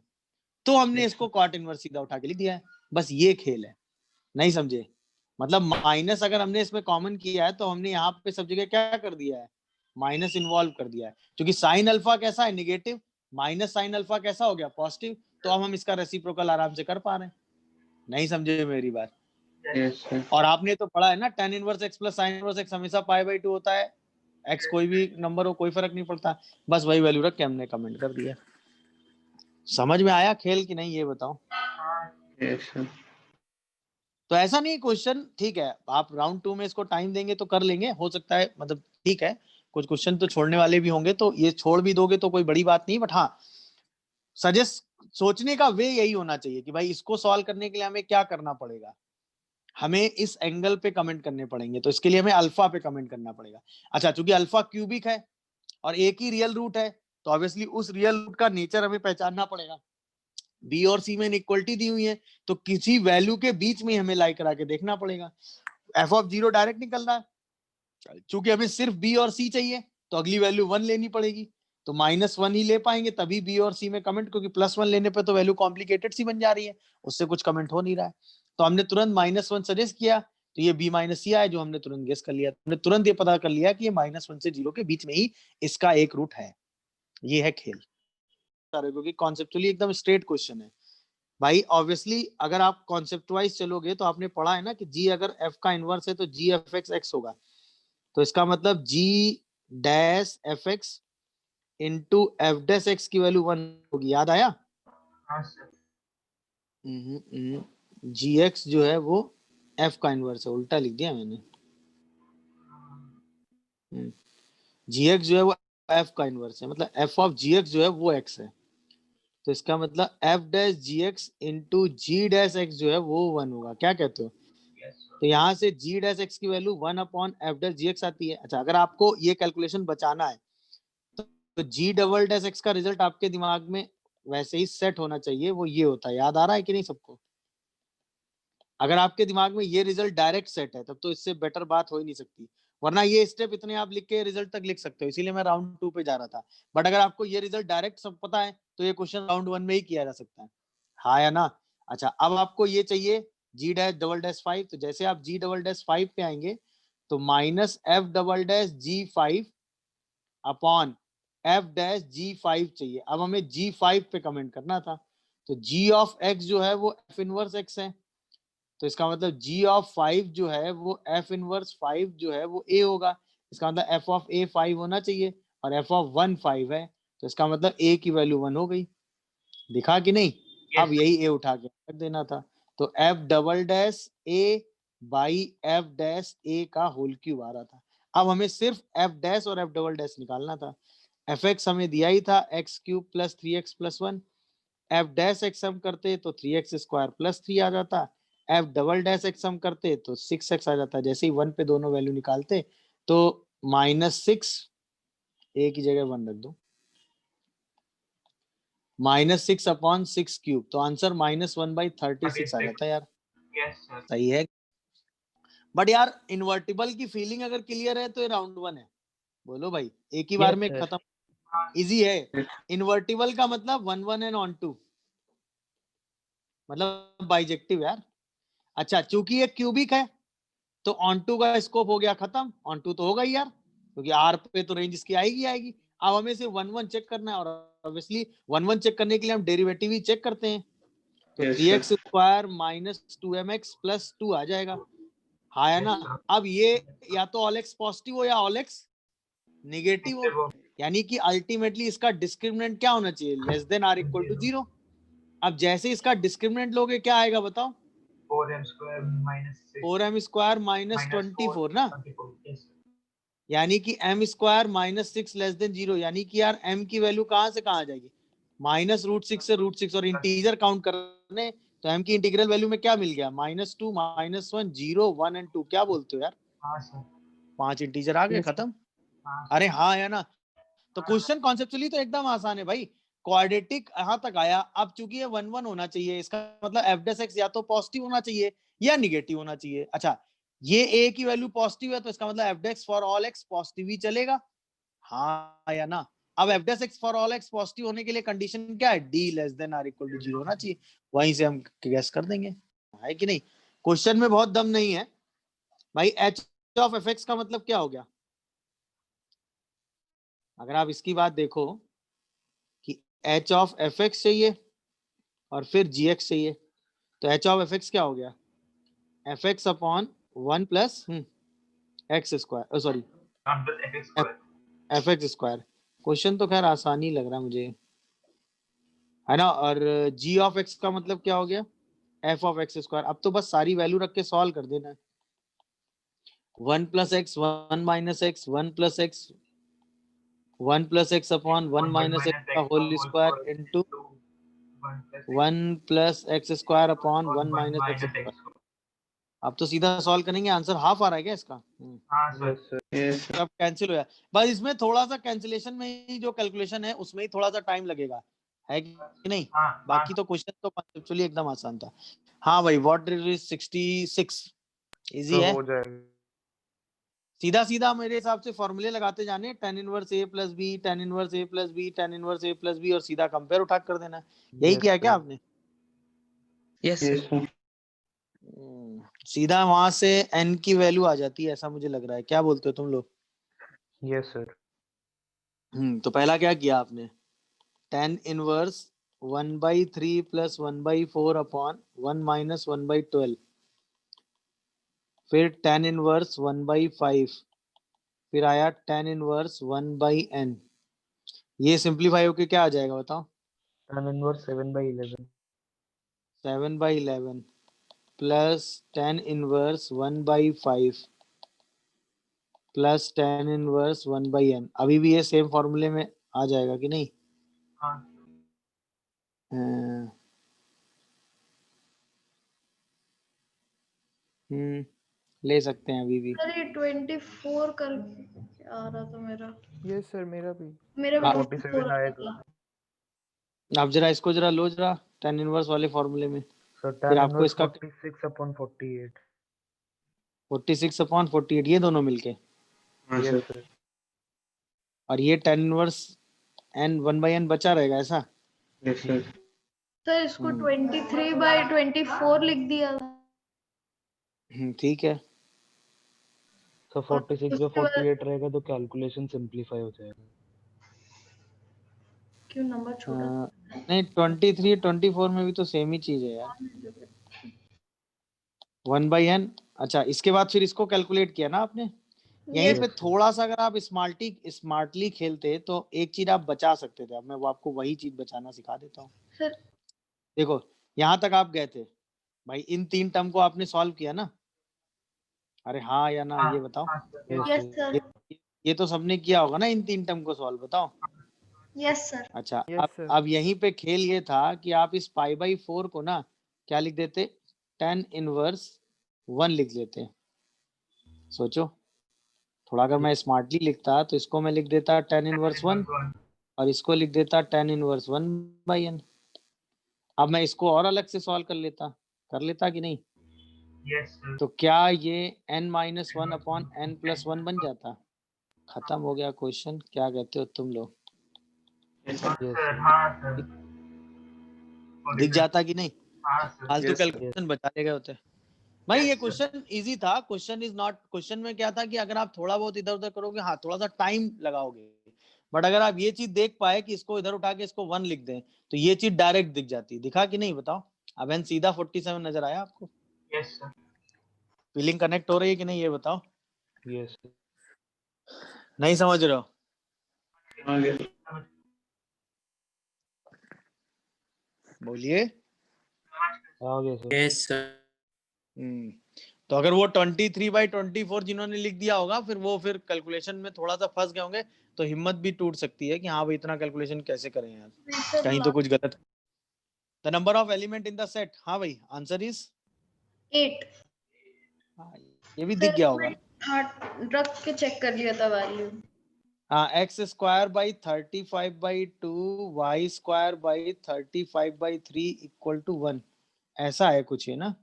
तो हमने इसको कॉट इनवर्स सीधा उठा के लिख दिया है। बस ये खेल है, नहीं समझे? मतलब माइनस अगर हमने इसमें कॉमन किया है तो हमने यहाँ पे सब जगह क्या कर दिया है? माइनस इन्वॉल्व कर दिया है, क्योंकि साइन अल्फा कैसा है? नेगेटिव, माइनस साइन अल्फा कैसा हो गया? पॉजिटिव। तो अब हम इसका रेसिप्रोकल आराम से कर पा रहे हैं। नहीं समझे मेरी बात? Yes, sir. और आपने तो पढ़ा है ना, tan inverse x plus sin inverse x हमेशा π/2 होता है। x कोई भी नंबर हो, कोई फर्क नहीं पड़ता। बस वही वैल्यू रख के हमने कमेंट कर दिया। समझ में आया खेल कि नहीं, ये बताओ। Yes, sir. तो ऐसा नहीं क्वेश्चन, ठीक है, आप राउंड 2 में इसको टाइम देंगे तो कर लेंगे, हो सकता है, मतलब ठीक है, कुछ क्वेश्चन तो छोड़ने वाले भी होंगे, तो ये छोड़ भी दोगे तो कोई बड़ी बात नहीं। बट हाँ, सजेस्ट सोचने का वे यही होना चाहिए कि भाई इसको सॉल्व करने के लिए हमें क्या करना पड़ेगा? हमें इस एंगल पे कमेंट करने पड़ेंगे, तो इसके लिए हमें अल्फा पे कमेंट करना पड़ेगा। अच्छा, चूंकि अल्फा क्यूबिक है और एक ही रियल रूट है, तो ऑब्वियसली उस रियल रूट का नेचर हमें पहचानना पड़ेगा। बी और सी में इक्वलिटी दी हुई है, तो किसी वैल्यू के बीच में हमें लाई करा के देखना पड़ेगा। एफ ऑफ 0 डायरेक्ट निकल रहा है, चूंकि हमें सिर्फ बी और सी चाहिए, तो अगली वैल्यू 1 लेनी पड़ेगी, तो -1 ही ले पाएंगे तभी बी और सी में कमेंट, क्योंकि +1 लेने पे तो वैल्यू कॉम्प्लिकेटेड सी बन जा रही है, उससे कुछ कमेंट हो नहीं रहा है। तो हमने तुरंत -1 सजेस्ट किया, तो ये b माइनस सी आया, जो हमने तुरंत गेस कर लिया। हमने तुरंत ये पता कर लिया कि ये -1 से 0 के बीच में ही इसका एक रूट है। ये है खेल, क्योंकि कॉन्सेप्चुअली एकदम स्ट्रेट क्वेश्चन है भाई। ऑब्वियसली अगर आप कॉन्सेप्ट वाइज चलोगे तो आपने पढ़ा है ना कि g अगर f का इनवर्स है तो g f x होगा, तो इसका मतलब g dash F x into F dash x की वैल्यू 1 होगी। याद आया? हाँ सर। जी एक्स जो है वो f का इनवर्स है, उल्टा लिख दिया मैंने। जी एक्स जो है वो f का इनवर्स है, मतलब f ऑफ जी एक्स जो है वो x है, तो इसका मतलब f डैश जी एक्स इंटू जी डैश एक्स जो है वो 1 होगा। क्या कहते हो? तो यहाँ से g डैश x की वैल्यू 1 अपॉन f डैश जी एक्स आती है। अच्छा, अगर आपको ये कैलकुलेशन बचाना है तो g डबल डैश x का रिजल्ट आपके दिमाग में वैसे ही सेट होना चाहिए, वो ये होता है। याद आ रहा है कि नहीं सबको? अगर आपके दिमाग में ये रिजल्ट डायरेक्ट सेट है तब तो इससे बेटर बात हो ही नहीं सकती, वरना ये स्टेप इतने आप लिख के रिजल्ट तक लिख सकते हो, इसीलिए मैं राउंड 2 पे जा रहा था। बट अगर आपको ये रिजल्ट डायरेक्ट सब पता है तो ये क्वेश्चन राउंड 1 में ही किया जा सकता है। हाँ या ना? अच्छा, अब आपको ये चाहिए g डैश डबल डैश 5, तो जैसे आप g डबल डैश 5 पे आएंगे तो minus f double dash g5 upon f dash g5 चाहिए। अब हमें g5 पे कमेंट करना था, तो g ऑफ x जो है वो f इनवर्स x है, तो इसका मतलब g ऑफ 5 जो है वो f इनवर्स 5 जो है वो a होगा। इसका मतलब f ऑफ a 5 होना चाहिए और f ऑफ 1 5 है, तो इसका मतलब a की वैल्यू 1 हो गई। दिखा कि नहीं? अब यही a उठा के रख देना था, तो f double dash a by f dash a का होल क्यूब आ रहा था। अब हमें सिर्फ f डैश और f डबल डैश निकालना था। fx हमें दिया ही था x cube plus 3x plus 1, f dash x हम करते तो 3x स्क्वायर प्लस 3 आ जाता, f डबल डैश x हम करते तो 6x आ जाता। जैसे ही 1 पे दोनों वैल्यू निकालते तो -6, a की जगह 1 रख दो, -6 अपॉन 6 क्यूब, तो आंसर -1/36 आ जाता है यार। Yes sir. सही है। बट यार इन्वर्टिबल की फीलिंग अगर क्लियर है तो ये राउंड 1 है। बोलो भाई, एक ही बार में खत्म, इजी है। इन्वर्टिबल का मतलब 1 1 एंड ऑन टू, मतलब बाइजेक्टिव यार। अच्छा, चूंकि ये क्यूबिक है तो ऑन टू का स्कोप हो गया खत्म, ऑन टू तो होगा ही यार, क्योंकि आर पे तो रेंज इसकी आएगी आएगी। अब हमें सिर्फ 1 1 चेक करना है, और ऑब्वियसली 1 1 चेक करने के लिए हम डेरिवेटिव ही चेक करते हैं, तो Yes, 3x sir. Square minus 2mx plus 2 आ जाएगा। हाँ है ना? अब ये या तो ऑल एक्स पॉजिटिव हो या ऑल एक्स निगेटिव हो, यानी कि अल्टीमेटली इसका डिस्क्रिमिनेंट क्या होना चाहिए? Less than or equal to 0। अब जैसे इसका डिस्क्रिमिनेंट लोगे क्या आएगा बताओ? 4m square minus 4m square minus 24 ना, यानी कि m square minus 6 less than 0, यानी कि यार m की वैल्यू कहां से कहां आ जाएगी? -√6 से √6, और इंटीजर काउंट करने तो m की इंटीग्रल वैल्यू में क्या मिल गया? -2 -1 0 1 एंड 2। क्या बोलते हो यार? हाँ सर। 5 इंटीजर आ गए, खत्म। हाँ अरे हाँ है ना? तो क्वेश्चन कॉन्सेप्चुअली तो एकदम आसान है भाई। क्वाड्रेटिक यहाँ तक आया, अब चूंकि ये 1 1 होना चाहिए, इसका मतलब एफ डैश एक्स या तो पॉजिटिव होना चाहिए या निगेटिव होना चाहिए। अच्छा, ये ए की वैल्यू पॉजिटिव है तो इसका मतलब f dash for all x positive ही चलेगा, हाँ या ना। अब f dash x for all x positive होने के लिए कंडीशन क्या है, D less than or equal to 0 होना चाहिए, वहीं से हम गैस कर देंगे, है कि नहीं। क्वेश्चन में बहुत दम नहीं है भाई। एच ऑफ एफ एक्स का मतलब क्या हो गया, अगर आप इसकी बात देखो कि एच ऑफ एफ एक्स चाहिए और फिर जी एक्स चाहिए, तो एच ऑफ एफ एक्स क्या हो गया, F x upon 1 plus x square, sorry F x square. Question तो खैर आसानी लग रहा मुझे, है ना। और जी ऑफ एक्स का मतलब क्या हो गया, एफ ऑफ एक्स स्क्वायर। अब तो बस सारी वैल्यू रख के सॉल्व कर देना है, 1 plus x 1 minus x 1 plus x 1 plus x upon 1 minus x का whole square into 1 plus x square upon 1 minus x square. अब तो सीधा सॉल्व करेंगे, आंसर हाफ आ रहा है क्या इसका, हाँ sir. Yes sir, yes sir, अब कैंसिल हो गया। बस इसमें थोड़ा सा कैंसिलेशन में ही जो कैलकुलेशन है उसमें ही थोड़ा सा टाइम लगेगा, है कि नहीं। हाँ बाकी तो क्वेश्चन तो कॉन्सेप्चुअली एकदम आसान था। हाँ भाई, व्हाट इज 66 इजी तो है, हो जाएगा। सीधा सीधा मेरे हिसाब से फॉर्मूले लगाते जाने, tan inverse a plus b, tan inverse a plus b, tan inverse a plus b, और सीधा कंपेयर उठा कर देना है। यही Yes, किया क्या sir. आपने, Yes, Yes, sir. sir. सीधा वहां से n की वैल्यू आ जाती है, ऐसा मुझे लग रहा है, क्या बोलते हो तुम लोग। Yes, sir. तो पहला क्या किया आपने, tan inverse 1/3 plus 1/4 upon 1 minus 1/12, फिर tan इनवर्स 1/5, फिर आया tan इनवर्स 1/n। ये सिंप्लीफाई होके क्या आ जाएगा बताओ, Tan inverse 7/11. 7/11 plus tan inverse 1/5 plus tan inverse 1/n। अभी भी ये सेम फॉर्मूले में आ जाएगा कि नहीं, हाँ ले सकते हैं अभी भी। अरे 24 कर आ रहा था मेरा Yes, sir. मेरा भी. मेरा भी हाँ। 47 24 आएगा. आप जरा इसको जरा लो जरा, tan इनवर्स वाले फॉर्मूले में, So फिर tan आपको inverse इसका 46/48. 46/48 ये दोनों मिलके, Yes, sir. और ये tan इनवर्स n 1/n बचा रहेगा ऐसा। Yes, sir. सर इसको 23/24 लिख दिया था। ठीक है। So और 46/48 रहेगा तो कैलकुलेशन सिंपलीफाई हो जाएगा. क्यों नंबर छोटा नहीं 23 24 में भी तो सेम ही चीज है यार, 1/n। अच्छा, इसके बाद फिर इसको कैलकुलेट किया ना आपने, यहीं Yes, पे Yes, sir. थोड़ा सा अगर आप स्मार्टली खेलते तो एक चीज आप बचा सकते थे। अब मैं वो आपको वही चीज बचाना सिखा देता हूँ। सर देखो यहाँ तक आप गए थे भाई, इन 3 टर्म को आपने सॉल्व किया ना, अरे हाँ या ना ये बताओ। हाँ सर। Yes, yes sir. ये, सर ये तो सबने किया होगा ना इन 3 टर्म को सॉल्व, बताओ। यस सर अच्छा, Yes, sir. अब यहीं पे खेल ये था कि आप इस π/4 को ना क्या लिख देते, tan इनवर्स 1 लिख लेते। सोचो थोड़ा, अगर मैं स्मार्टली लिखता तो इसको मैं लिख देता tan इनवर्स 1 और इसको लिख देता tan इनवर्स 1/n। अब मैं इसको और अलग से सॉल्व कर लेता कि नहीं, यस सर। तो क्या ये n-1 अपॉन n+1 बन जाता। खत्म हो गया क्वेश्चन, क्या कहते हो तुम लोग, Yes, सर sir. हाँ सर। दिख जाता कि नहीं, हाँ सर। फालतू Yes, sir. कैलकुलेशन बचा ले गए होते भाई। ये Yes, sir. क्वेश्चन इजी था, क्वेश्चन इज नॉट, क्वेश्चन में क्या था कि अगर आप थोड़ा बहुत इधर उधर करोगे, हाँ थोड़ा सा टाइम लगाओगे, बट अगर आप ये चीज देख पाए कि इसको इधर उठा के इसको 1 लिख दें तो ये चीज डायरेक्ट दिख जाती। दिखा कि नहीं बताओ, अब एन सीधा 47 नजर आया आपको, यस सर। फीलिंग कनेक्ट हो रही है कि नहीं ये बताओ, Yes, sir. नहीं समझ रहे हो, आगे. बोलिए। आगे, sir. Yes, sir. तो अगर वो 23/24 जिन्होंने लिख दिया होगा, फिर वो फिर कैलकुलेशन में थोड़ा सा फंस गए होंगे, तो हिम्मत भी टूट सकती है कि हाँ भाई इतना कैलकुलेशन कैसे करें यार, कहीं तो कुछ गलत। The number of element in the set, हाँ भाई आंसर इज 8 ये भी दिख गया होगा। हाँ रख के चेक कर लिया था वैल्यू। हाँ, x square by 35/2 y square by 35/3 equal to 1, ऐसा है कुछ ये ना।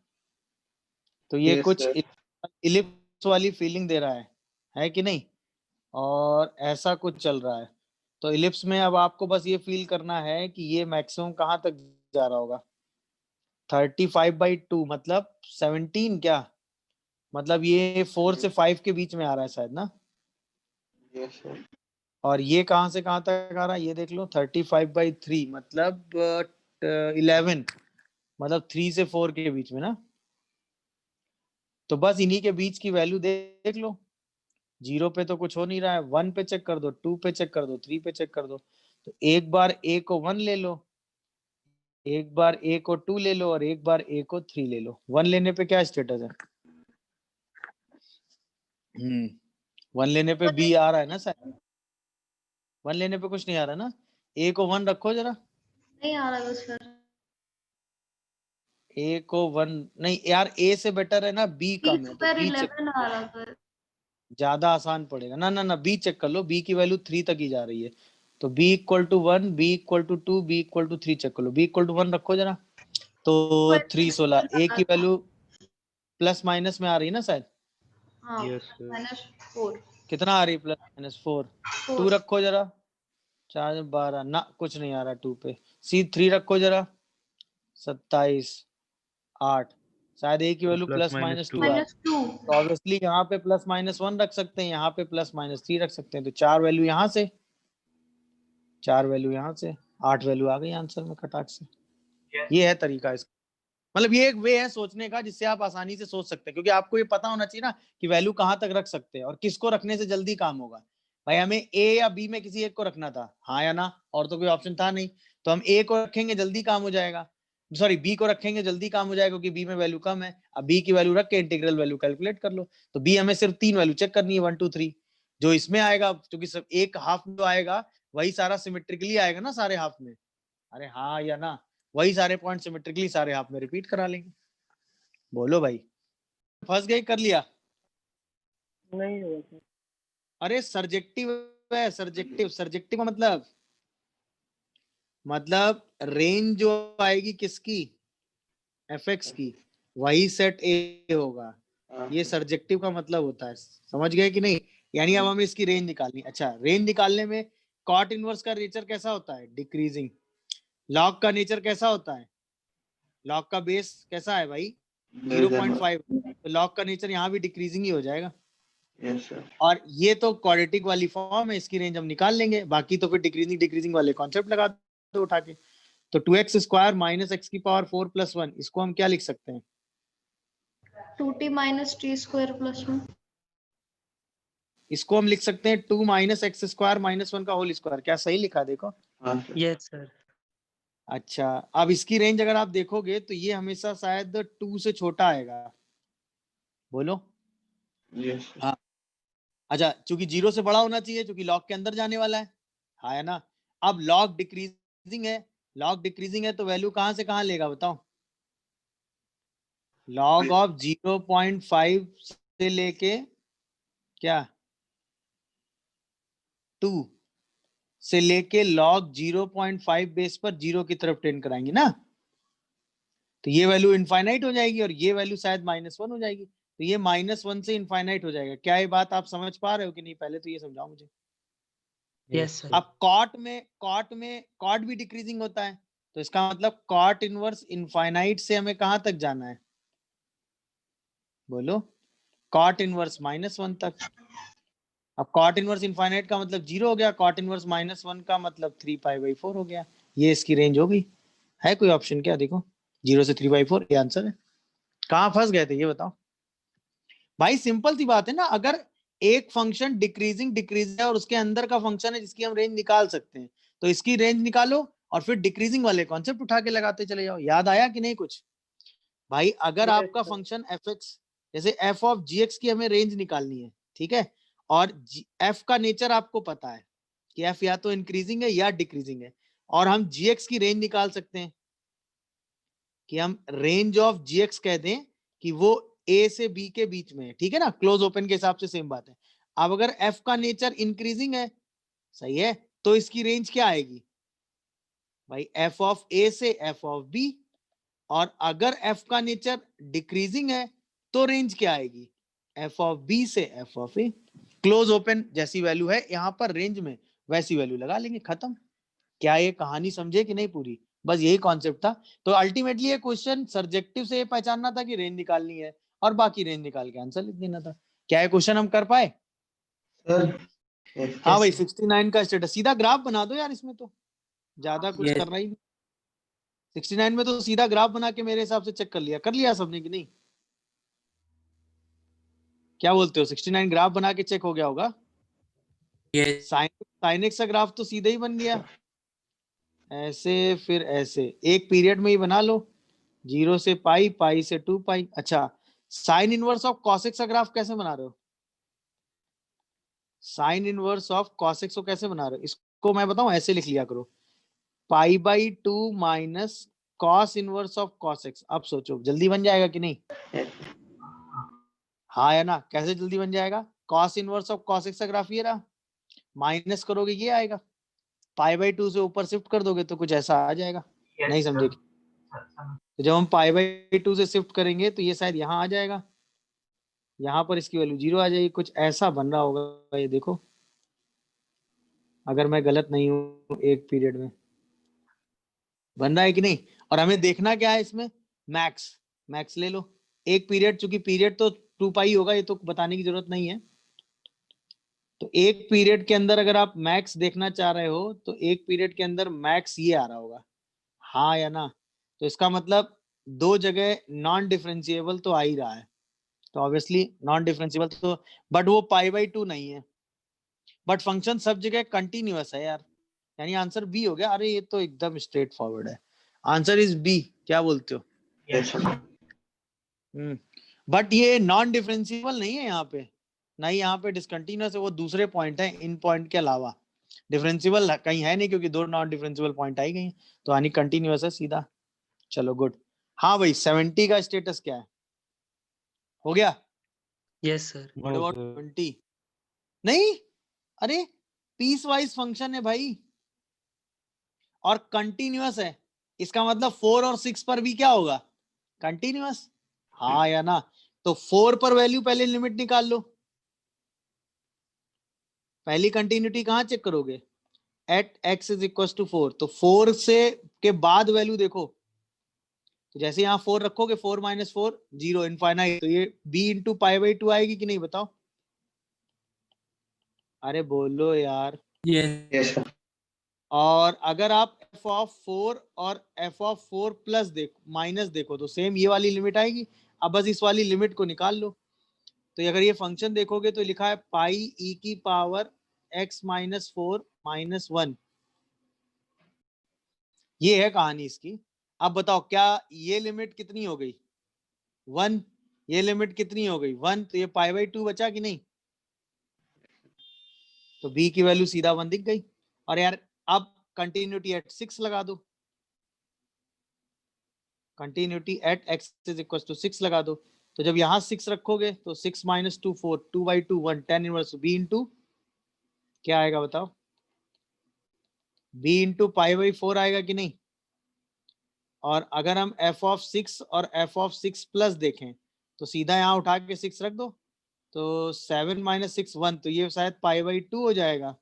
तो ये Yes, कुछ sir. इलिप्स वाली फीलिंग दे रहा है कि नहीं, और ऐसा कुछ चल रहा है। तो इलिप्स में अब आपको बस ये फील करना है कि ये मैक्सिमम कहाँ तक जा रहा होगा। 35/2 मतलब 17, क्या मतलब ये 4 से 5 के बीच में आ रहा है शायद ना। Yes, sir. और ये कहाँ से कहाँ तक आ रहा है ये देख लो, 35/3 मतलब 11, मतलब 3 से 4 के बीच में ना। तो बस इन्हीं के बीच की वैल्यू देख लो। 0 पे तो कुछ हो नहीं रहा है, 1 पे चेक कर दो, 2 पे चेक कर दो, 3 पे चेक कर दो। तो एक बार a को 1 ले लो, एक बार a को 2 ले लो, और एक बार a को 3 ले लो। 1 लेने पे क्या स्टेटस है? 1 लेने पे b आ रहा है ना सर, 1 लेने पे कुछ नहीं आ रहा ना। a को 1 रखो जरा, नहीं आ रहा सर। a को 1 नहीं यार, a से बेटर है ना b कम है, तो पर b चेक 11 आ रहा था। ज्यादा आसान पड़ेगा ना। ना ना, b चेक कर लो, b की वैल्यू 3 तक ही जा रही है। तो b equal to 1, b equal to 2, b equal to 3 check कर लो। b इक्वल टू 1 रखो जरा, तो 3 16, a की वैल्यू प्लस माइनस में आ रही है ना शायद। हाँ, Yes, sir. -4। कितना आ रही है? -4। 2 रखो जरा, 4 12 ना, कुछ नहीं आ रहा 2 पे। c3 रखो जरा, 27 8, शायद a की वैल्यू Plus प्लस -2. -2 आ रही। तो ऑब्वियसली यहाँ पे +-1 रख सकते हैं, यहाँ पे +-3 रख सकते हैं। तो 4 वैल्यू यहाँ से, 4 वैल्यू यहाँ से, 8 वैल्यू आ गई आंसर में खटाक से। Yes. ये है तरीका इसका, मतलब ये एक वे है सोचने का जिससे आप आसानी से सोच सकते हैं, क्योंकि आपको ये पता होना चाहिए ना कि वैल्यू कहाँ तक रख सकते हैं और किसको रखने से जल्दी काम होगा। भाई हमें ए या बी में किसी एक को रखना था, हाँ या ना, और तो कोई ऑप्शन था नहीं। तो हम ए को रखेंगे, जल्दी काम हो जाएगा। सॉरी, बी को रखेंगे, जल्दी काम हो जाएगा, क्योंकि बी में वैल्यू कम है। अब बी की वैल्यू रख के इंटीग्रल वैल्यू कैलकुलेट कर लो। तो बी हमें सिर्फ 3 वैल्यू चेक करनी है, 1 2 3। जो इसमें आएगा, क्योंकि सब एक हाफ में जो आएगा वही सारा सिमेट्रिकली आएगा ना सारे हाफ में। अरे हाँ या ना, वही सारे पॉइंट सिमेट्रिकली सारे हाफ में रिपीट करा लेंगे। बोलो भाई, फंस गए? कर लिया? नहीं हुआ सर। अरे सर्जेक्टिव है, सर्जेक्टिव। सर्जेक्टिव का मतलब रेंज जो आएगी किसकी, fx की, वही सेट a होगा। ये सर्जेक्टिव का मतलब होता है, समझ गए कि नहीं? यानी अब हमें इसकी रेंज निकालनी। अच्छा, रेंज निकालने में कॉट इनवर्स का नेचर कैसा होता है? डिक्रीजिंग। लॉग का नेचर कैसा होता है? लॉग का बेस कैसा है भाई? 0.5। तो लॉग का नेचर यहाँ भी डिक्रीजिंग ही हो जाएगा। Yes, sir. और ये तो क्वाड्रेटिक वाली फॉर्म है, इसकी रेंज हम निकाल लेंगे। बाकी तो फिर डिक्रीजिंग वाले कॉन्सेप्ट लगा दो उठा के। तो 2x स्क्वायर माइनस एक्स की पावर 4 + 1, इसको हम क्या लिख सकते हैं? 2t - t² + 1। इसको हम लिख सकते हैं 2 - x² - 1 का होल स्क्वायर। क्या सही लिखा? देखो। हाँ सर। Yes, sir. अच्छा, अब इसकी रेंज अगर आप देखोगे तो ये हमेशा शायद 2 से छोटा आएगा। बोलो। Yes, sir. हाँ, अच्छा, चूंकि 0 से बड़ा होना चाहिए, क्योंकि लॉग के अंदर जाने वाला है। हाँ है ना? अब लॉग डिक्रीजिंग है, लॉग डिक्रीजिंग है, तो वैल्यू कहां से कहां लेगा बताओ? लॉग ऑफ 0.5 से लेके क्या 2 से लेके log 0.5 बेस पर 0 की तरफ टेंड कराएंगे ना। तो ये वैल्यू इनफाइनाइट हो जाएगी, और ये वैल्यू शायद -1 हो जाएगी। तो ये -1 से इनफाइनाइट हो जाएगा। क्या ये बात आप समझ पा रहे हो कि नहीं? पहले तो ये समझाओ मुझे। Yes, sir. अब कॉट भी डिक्रीजिंग होता है, तो इसका मतलब कॉट इनवर्स इनफाइनाइट से हमें कहां तक जाना है? बोलो। कॉट इनवर्स -1 तक। अब कॉट इनवर्स इनफाइनाइट का मतलब 0 हो गया, कॉट इनवर्स -1 का मतलब 3π/4 हो गया। ये इसकी रेंज होगी। है कोई ऑप्शन क्या? देखो, 0 से 3/4 ये आंसर है। कहां फंस गए थे ये बताओ भाई? सिंपल सी बात है ना। अगर एक फंक्शन डिक्रीजिंग है और उसके अंदर का फंक्शन है जिसकी हम रेंज निकाल सकते हैं, तो इसकी रेंज निकालो और फिर डिक्रीजिंग वाले कॉन्सेप्ट उठा के लगाते चले जाओ। याद आया कि नहीं कुछ? भाई अगर आपका फंक्शन fx, जैसे f ऑफ gx की हमें रेंज निकालनी है, ठीक है, और f का नेचर आपको पता है कि f या तो इंक्रीजिंग है या डिक्रीजिंग है, और हम gx की रेंज निकाल सकते हैं कि हम रेंज ऑफ gx कह दें कि वो a से b के बीच में है, ठीक है ना? क्लोज ओपन के हिसाब से सेम बात है। अब अगर f का नेचर इंक्रीजिंग है सही है, तो इसकी रेंज क्या आएगी भाई? एफ ऑफ ए से एफ ऑफ बी, और अगर एफ का नेचर डिक्रीजिंग है तो रेंज क्या आएगी? एफ ऑफ बी से F of A. Close open जैसी वैल्यू है यहाँ पर रेंज में, वैसी वैल्यू लगा लेंगे, खत्म। क्या ये कहानी समझे कि नहीं पूरी? बस यही कॉन्सेप्ट था। तो अल्टीमेटली ये क्वेश्चन सब्जेक्टिव से ये पहचानना था कि रेंज निकालनी है, और बाकी रेंज निकाल के आंसर लिख देना था। क्या ये क्वेश्चन हम कर पाए? सर yes, हाँ भाई, 69 का स्टेटस सीधा ग्राफ बना दो यार, इसमें तो ज्यादा कुछ Yes. करना ही नहीं। 69 में तो सीधा ग्राफ बना के मेरे हिसाब से चेक कर लिया सबने कि नहीं? क्या बोलते हो? 69 ग्राफ बना के चेक हो गया होगा। Yes. साइन एक्स का ग्राफ तो सीधा ही बन गया, ऐसे फिर ऐसे, एक पीरियड में ही बना लो, 0 से पाई, पाई से 2 पाई। अच्छा, sine inverse of cos x का ग्राफ कैसे बना रहे हो? Sine inverse of cos x को कैसे बना रहे हो? इसको मैं बताऊं, ऐसे लिख लिया करो, pi by 2 minus cos inverse of cos x. अब सोचो जल्दी बन जाएगा कि नहीं? हाँ या ना? कैसे जल्दी बन जाएगा? Cos inverse of cos x का ग्राफ ये रहा, माइनस करोगे ये आएगा, पाई बाई 2 से ऊपर शिफ्ट कर दोगे तो कुछ ऐसा आ जाएगा। Yes, नहीं समझे? sir. तो जब हम पाई बाई 2 से शिफ्ट करेंगे तो ये शायद यहाँ आ जाएगा, यहाँ पर इसकी वैल्यू 0 आ जाएगी, कुछ ऐसा बन रहा होगा। ये देखो, अगर मैं गलत नहीं हूँ, एक पीरियड में बन रहा है कि नहीं? और हमें देखना क्या है इसमें? मैक्स। मैक्स ले लो, एक पीरियड, चूंकि पीरियड तो 2 पाई होगा, ये तो बताने की जरूरत नहीं है। तो एक पीरियड के अंदर अगर आप मैक्स देखना चाह रहे हो तो एक पीरियड के अंदर मैक्स ये आ रहा होगा, हाँ या ना? तो इसका मतलब दो जगह नॉन डिफरेंशिएबल तो आ ही रहा है, तो ऑब्वियसली नॉन डिफरेंशिएबल तो, बट वो पाई बाई 2 नहीं है, बट फंक्शन सब जगह कंटिन्यूअस है यार, यानी आंसर बी हो गया। अरे ये तो एकदम स्ट्रेट फॉरवर्ड है, आंसर इज बी। क्या बोलते हो? yes, sir. बट ये नॉन डिफरेंशिएबल नहीं है यहाँ पे, नहीं यहाँ पे डिसकंटिन्यूअस है, वो दूसरे पॉइंट है, इन पॉइंट के अलावा डिफरेंशिएबल कहीं है नहीं, क्योंकि दो नॉन डिफरेंशिएबल पॉइंट आई गई, तो यानी कंटिन्यूअस है सीधा। चलो गुड। हाँ भाई, 70 का स्टेटस क्या है? हो गया? Yes, sir. What about 20? नहीं, अरे पीस वाइज फंक्शन है भाई, और कंटिन्यूअस है, इसका मतलब 4 और 6 पर भी क्या होगा? कंटिन्यूअस। हाँ या ना? तो 4 पर वैल्यू पहले लिमिट निकाल लो, पहली कंटिन्यूटी कहां चेक करोगे? At x is equal to 4, तो 4 से के बाद वैल्यू देखो, तो जैसे यहाँ 4 रखोगे, 4 माइनस 4 0, इनफाइनाइट, तो ये b इंटू पाई बाई 2 आएगी कि नहीं? बताओ, अरे बोलो यार। Yes. Yes, sir. और अगर आप f ऑफ 4 और f ऑफ 4 प्लस देखो, माइनस देखो, तो सेम ये वाली लिमिट आएगी। अब बस इस वाली लिमिट को निकाल लो, तो अगर ये फंक्शन देखोगे तो लिखा है पाई ई की पावर x माइनस 4 माइनस 1, ये है कहानी इसकी। अब बताओ, क्या ये लिमिट कितनी हो गई? 1। ये लिमिट कितनी हो गई? 1। तो ये पाई बाई 2 बचा कि नहीं? तो b की वैल्यू सीधा 1 दिख गई। और यार अब कंटिन्यूटी एट 6 लगा दो, continuity at x is equal to 6 लगा दो, तो जब यहाँ 6 रखोगे तो 6 minus 2 4, 2 by 2 1, 10 inverse b into क्या आएगा बताओ? b इंटू पाई बाई 4 आएगा कि नहीं? और अगर हम f ऑफ 6 और f ऑफ 6 प्लस देखें तो सीधा यहाँ उठा के 6 रख दो, तो 7 माइनस 6 1, तो ये शायद पाई बाई 2 हो जाएगा,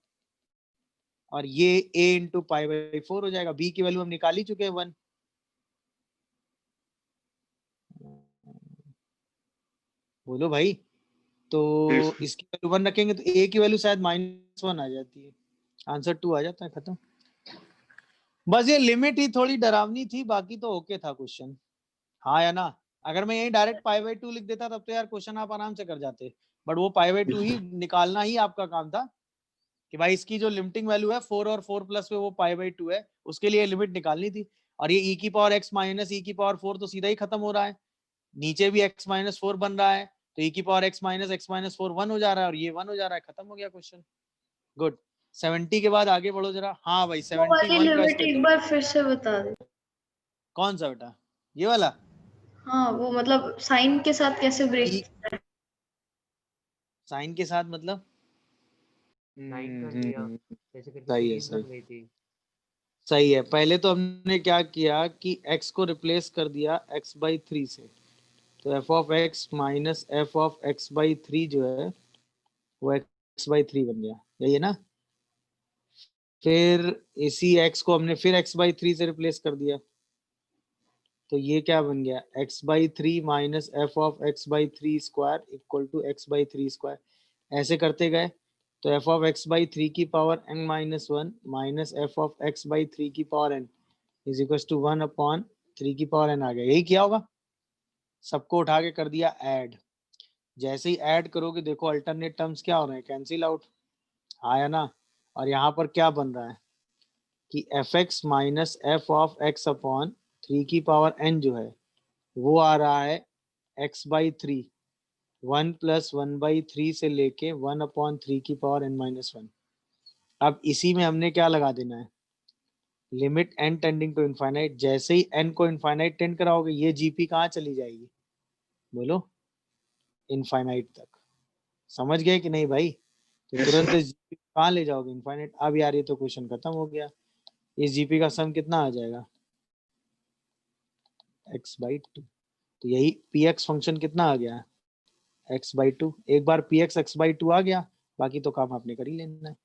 और ये a इंटू पाई बाई 4 हो जाएगा। b की वैल्यू हम निकाल ही चुके हैं 1। बोलो भाई, तो इसकी वैल्यू 1 रखेंगे तो a की वैल्यू शायद -1 आ जाती है, आंसर 2 आ जाता है, खत्म। बस ये लिमिट ही थोड़ी डरावनी थी, बाकी तो ओके था क्वेश्चन, हाँ या ना? अगर मैं यही डायरेक्ट पाई बाई 2 लिख देता तब तो यार क्वेश्चन आप आराम से कर जाते, बट वो पाई बाई 2 ही निकालना ही आपका काम था, कि भाई इसकी जो लिमिटिंग वैल्यू है 4 और 4 प्लस पे वो पाई बाई 2 है, उसके लिए लिमिट निकालनी थी। और ये e की पावर x माइनस e की पावर 4 तो सीधा ही खत्म हो रहा है, नीचे भी x माइनस 4 बन रहा है, तो e की पावर x माइनस 4 1 हो जा रहा है, और ये 1 हो जा रहा है, खत्म हो गया क्वेश्चन। गुड। 70 के बाद आगे बढ़ो जरा। हाँ भाई, 71 का लिमिट एक बार फिर से बता दे। कौन सा बेटा? ये वाला? हाँ, वो मतलब साइन के साथ कैसे ब्रेक? साइन के साथ मतलब नाइन कर दिया, हम्म, ऐसे करके सही है, सीरीज सही बन गई थी। सही है। पहले तो हमने क्या किया कि x को रिप्लेस कर दिया x/3 से, तो f of x minus f of x/3 जो है वो x/3 बन गया, यही है ना। फिर इसी x को हमने फिर x/3 से रिप्लेस कर दिया, तो ये क्या बन गया, x/3 minus f of x/3 square equal to x/3 square. ऐसे करते गए तो f ऑफ x/3 की power n minus one minus f of x/3 की power n is equal to 1/3 की पावर n आ गया। यही किया होगा, सबको उठा के कर दिया ऐड। जैसे ही ऐड करोगे देखो अल्टरनेट टर्म्स क्या हो रहे हैं, कैंसिल आउट, आया ना। और यहाँ पर क्या बन रहा है कि F x minus F of x upon 3 की पावर n जो है वो आ रहा है x/3, 1+1/3 से लेके 1/3 की पावर n-1। अब इसी में हमने क्या लगा देना है, limit n tending to infinite. जैसे ही n को इनफाइनाइट टेंड कराओगे ये जीपी कहाँ चली जाएगी, बोलो, इनफाइनाइट तक। समझ गए कि नहीं भाई? तो Yes, तुरंत sir. इस जीपी कहाँ ले जाओगे, इनफाइनाइट। अब यार ये तो क्वेश्चन खत्म हो गया। इस जीपी का सम कितना आ जाएगा, x/2। तो यही पी एक्स फंक्शन कितना आ गया, x/2। एक बार पी एक्स x/2 आ गया, बाकी तो काम आपने कर ही लेना है।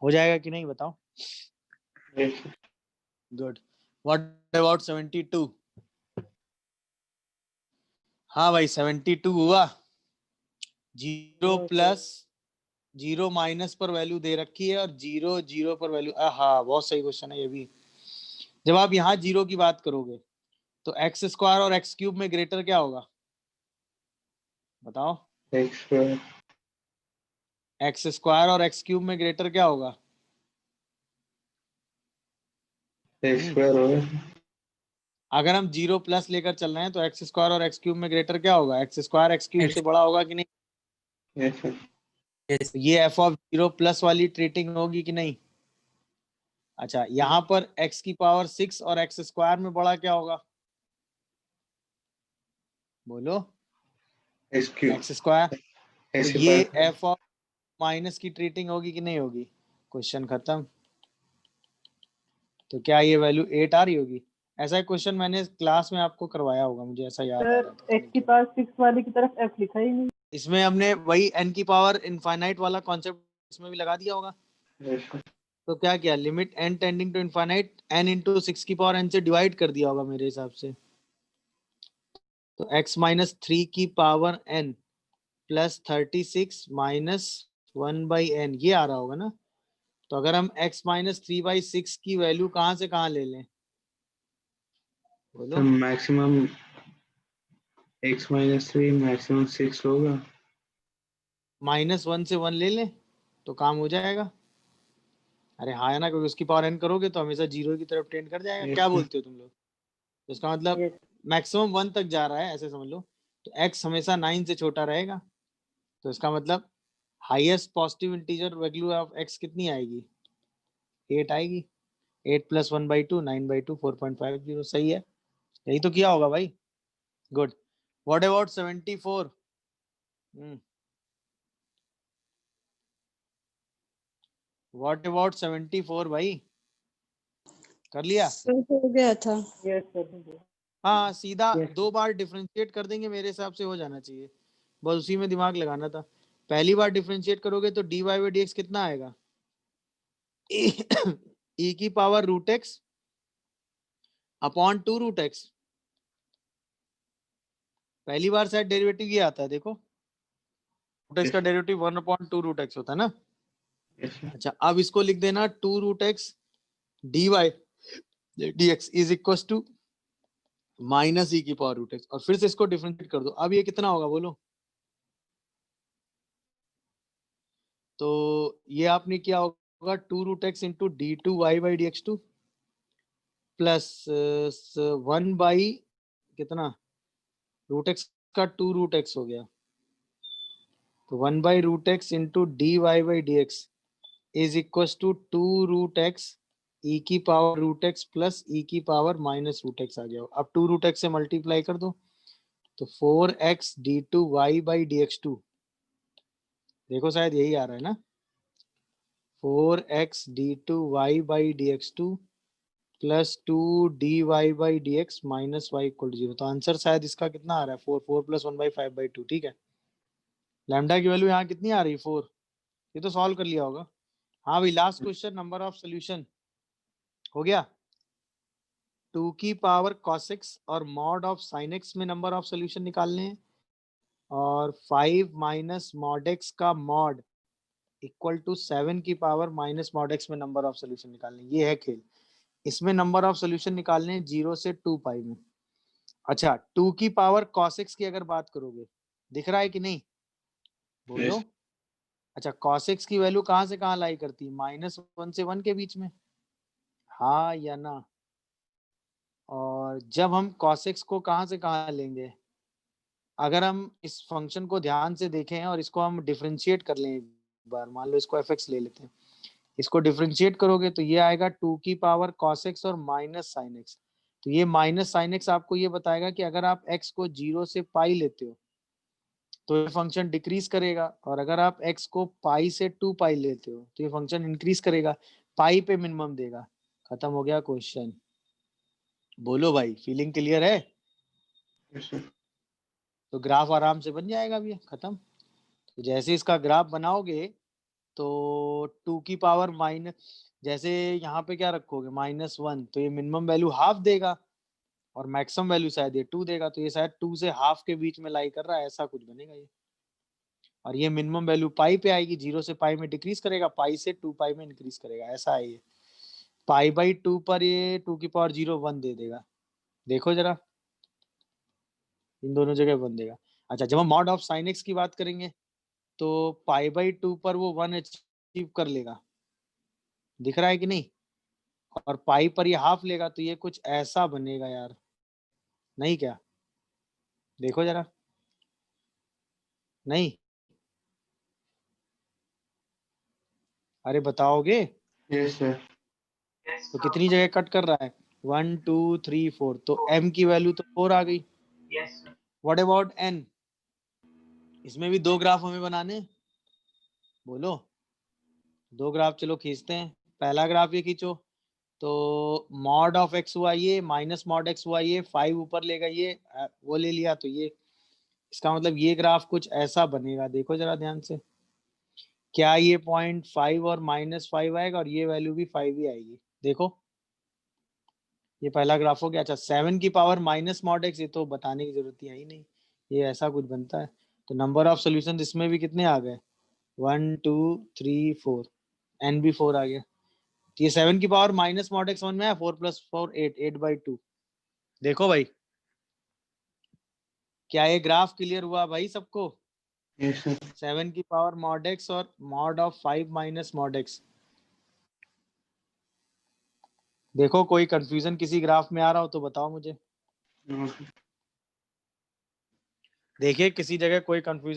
हो जाएगा कि नहीं बताओ? Yes, sir. Good. What about 72? हाँ भाई 72 हुआ। 0 प्लस 0 माइनस पर वैल्यू दे रखी है और 0 0 पर वैल्यू, हाँ बहुत सही क्वेश्चन है ये भी। जब आप यहाँ 0 की बात करोगे तो एक्स स्क्वायर और एक्स क्यूब में ग्रेटर क्या होगा, बताओ। X square. एक्स स्क्वायर और एक्स क्यूब में ग्रेटर क्या होगा, X square होगा. अगर हम 0 प्लस लेकर चल रहे हैं तो एक्स स्क्वायर और एक्स क्यूब में ग्रेटर क्या होगा, एक्स स्क्वायर एक्स क्यूब से बड़ा होगा कि नहीं। Yes, sir. yes, तो ये एफ ऑफ 0 प्लस वाली ट्रीटिंग होगी कि नहीं। अच्छा यहाँ पर x की पावर 6 और एक्स स्क्वायर में बड़ा क्या होगा, बोलो, X cube. X square. तो X ये square. एफ ऑफ माइनस की ट्रीटिंग होगी कि नहीं होगी, क्वेश्चन खत्म। तो क्या ये वैल्यू 8 आ रही होगी। ऐसा क्वेश्चन मैंने क्लास में आपको करवाया होगा, मुझे ऐसा याद आ रहा था। एक्स की पावर 6 वाले की तरफ एफ लिखा ही नहीं. इसमें हमने वही n की पावर इनफाइनाइट वाला कॉन्सेप्ट इसमें भी लगा दिया होगा। Yes, sir. तो क्या किया, limit n tending to infinite n into 6 की पावर n से डिवाइड कर दिया होगा मेरे हिसाब से। तो x माइनस 3 की power n plus 36 minus 1/n ये आ रहा होगा ना। तो अगर हम x माइनस 3/6 की वैल्यू कहाँ से कहाँ ले लें, So बोलो। maximum X minus 3 maximum 6 होगा. -1 से 1 ले लें तो काम हो जाएगा। अरे हाँ है ना, क्योंकि उसकी पावर n करोगे तो हमेशा 0 की तरफ टेंड कर जाएगा। Yes, क्या sir. बोलते हो तुम लोग। तो इसका मतलब Yes. मैक्सिमम 1 तक जा रहा है ऐसे समझ लो। तो x हमेशा 9 से छोटा रहेगा। तो इसका मतलब highest positive integer value of x कितनी आएगी, 8 आएगी। 8 प्लस 1/2 9/2 4.50 सही है। यही तो किया होगा भाई। Good. What about 74? What about 74 भाई, कर लिया। सर हो गया था। Yes, sir. हाँ सीधा Yes. 2 बार डिफरेंशिएट कर देंगे, मेरे हिसाब से हो जाना चाहिए। बस उसी में दिमाग लगाना था। पहली बार डिफरेंशिएट करोगे तो dy/dx कितना आएगा, e की power root x upon 2 root x. पहली बार शायद डेरिवेटिव ये आता है, देखो रूट एक्स का डेरिवेटिव 1/2 रूट एक्स होता है ना। Yes, sir. अच्छा अब इसको लिख देना 2 root x dy/dx is equal to minus e की पावर रूट एक्स, और फिर से इसको डिफरेंशिएट कर दो। अब ये कितना होगा बोलो। तो ये आपने किया होगा 2 root x into d2y/dx2 plus 1 by कितना, रूट एक्स का 2 रूट एक्स हो गया। तो 1 by root x into dy/dx is equal to 2 root x e की power root x plus e की पावर माइनस रूट एक्स आ गया। अब 2 रूट एक्स से मल्टीप्लाई कर दो तो 4x d2y/dx2, देखो शायद यही आ रहा है ना। 4x d2y by dx2 plus 2 dy by dx minus y equal to 0। तो आंसर शायद इसका कितना आ रहा है 4 प्लस 1/5/2। ठीक है, लैम्डा की वैल्यू यहाँ कितनी आ रही है 4। ये तो सॉल्व कर लिया होगा। हाँ भाई, last question, number of solution हो गया। 2 की पावर cos x और मॉड ऑफ sin x में नंबर ऑफ सोल्यूशन निकालने हैं, और 5 माइनस मॉड x का मॉड इक्वल टू 7 की पावर माइनस मॉड x में नंबर ऑफ सोल्यूशन निकालने। ये है खेल। इसमें नंबर ऑफ सोल्यूशन निकालने हैं 0 से 2 पाई में। अच्छा, 2 की पावर cos x की अगर बात करोगे, दिख रहा है कि नहीं, बोलो। Yes. अच्छा, cos x की वैल्यू कहाँ से कहाँ लाई करती है, -1 से 1 के बीच में, हाँ या ना। और जब हम cos x को कहाँ से कहाँ लेंगे, अगर हम इस फंक्शन को ध्यान से देखें और इसको हम डिफरेंशिएट कर लें एक बार, मान लो इसको fx ले लेते हैं, इसको डिफरेंशिएट करोगे तो ये आएगा 2 की पावर cos x और माइनस sin x। तो ये माइनस sin x आपको ये बताएगा कि अगर आप x को 0 से पाई लेते हो तो ये फंक्शन डिक्रीज करेगा, और अगर आप x को पाई से 2 पाई लेते हो तो ये फंक्शन इंक्रीज करेगा, पाई पे मिनिमम देगा। खत्म हो गया क्वेश्चन। बोलो भाई, फीलिंग क्लियर है? Yes, sir. तो ग्राफ आराम से बन जाएगा भैया, खत्म। तो जैसे इसका ग्राफ बनाओगे तो 2 की पावर माइनस, जैसे यहाँ पे क्या रखोगे -1, तो ये मिनिमम वैल्यू हाफ देगा और मैक्सिमम वैल्यू शायद ये 2 देगा। तो ये शायद 2 से हाफ के बीच में लाई कर रहा है, ऐसा कुछ बनेगा ये। और ये मिनिमम वैल्यू पाई पे आएगी, 0 से पाई में डिक्रीज करेगा, पाई से 2 पाई में इंक्रीज करेगा, ऐसा है ये। पाई बाई 2 पर ये 2 की पावर 0 1 दे देगा। देखो जरा, इन दोनों जगह 1 देगा। अच्छा, जब हम मॉड ऑफ साइन एक्स की बात करेंगे तो पाई बाई 2 पर वो 1 अचीव कर लेगा, दिख रहा है कि नहीं, और पाई पर ये हाफ लेगा, तो ये कुछ ऐसा बनेगा यार, नहीं क्या? देखो जरा, नहीं? अरे बताओगे? Yes, sir. Yes, तो sir. कितनी जगह कट कर रहा है, 1 2 3 4, तो m की वैल्यू तो 4 आ गई। Yes, sir. What about n? इसमें भी 2 ग्राफ हमें बनाने हैं। बोलो, 2 ग्राफ चलो खींचते हैं। पहला ग्राफ ये खींचो, तो मॉड ऑफ x हुआ ये, माइनस मॉड x हुआ ये, 5 ऊपर लेगा ये, वो ले लिया, तो ये इसका मतलब ये ग्राफ कुछ ऐसा बनेगा। देखो जरा ध्यान से, क्या ये 0.5 और -5 आएगा, और ये वैल्यू भी 5 ही आएगी। देखो, ये पहला ग्राफ हो गया। अच्छा, 7 की पावर माइनस मॉड x, ये तो बताने की जरूरत ही नहीं, ये ऐसा कुछ बनता है। तो नंबर ऑफ सोल्यूशन इसमें भी कितने आ गए, 1 2 3 4, n भी 4 आ गया। तो ये 7 की पावर माइनस मॉड x 1 में है, 4 + 4 8, 8/2। देखो भाई, क्या ये ग्राफ क्लियर हुआ भाई सबको? Yes, sir. 7 की पावर मॉड x और mod of 5 minus mod x। देखो, कोई कंफ्यूजन किसी ग्राफ में आ रहा हो तो बताओ मुझे। No, sir. देखिए किसी जगह कोई कंफ्यूजन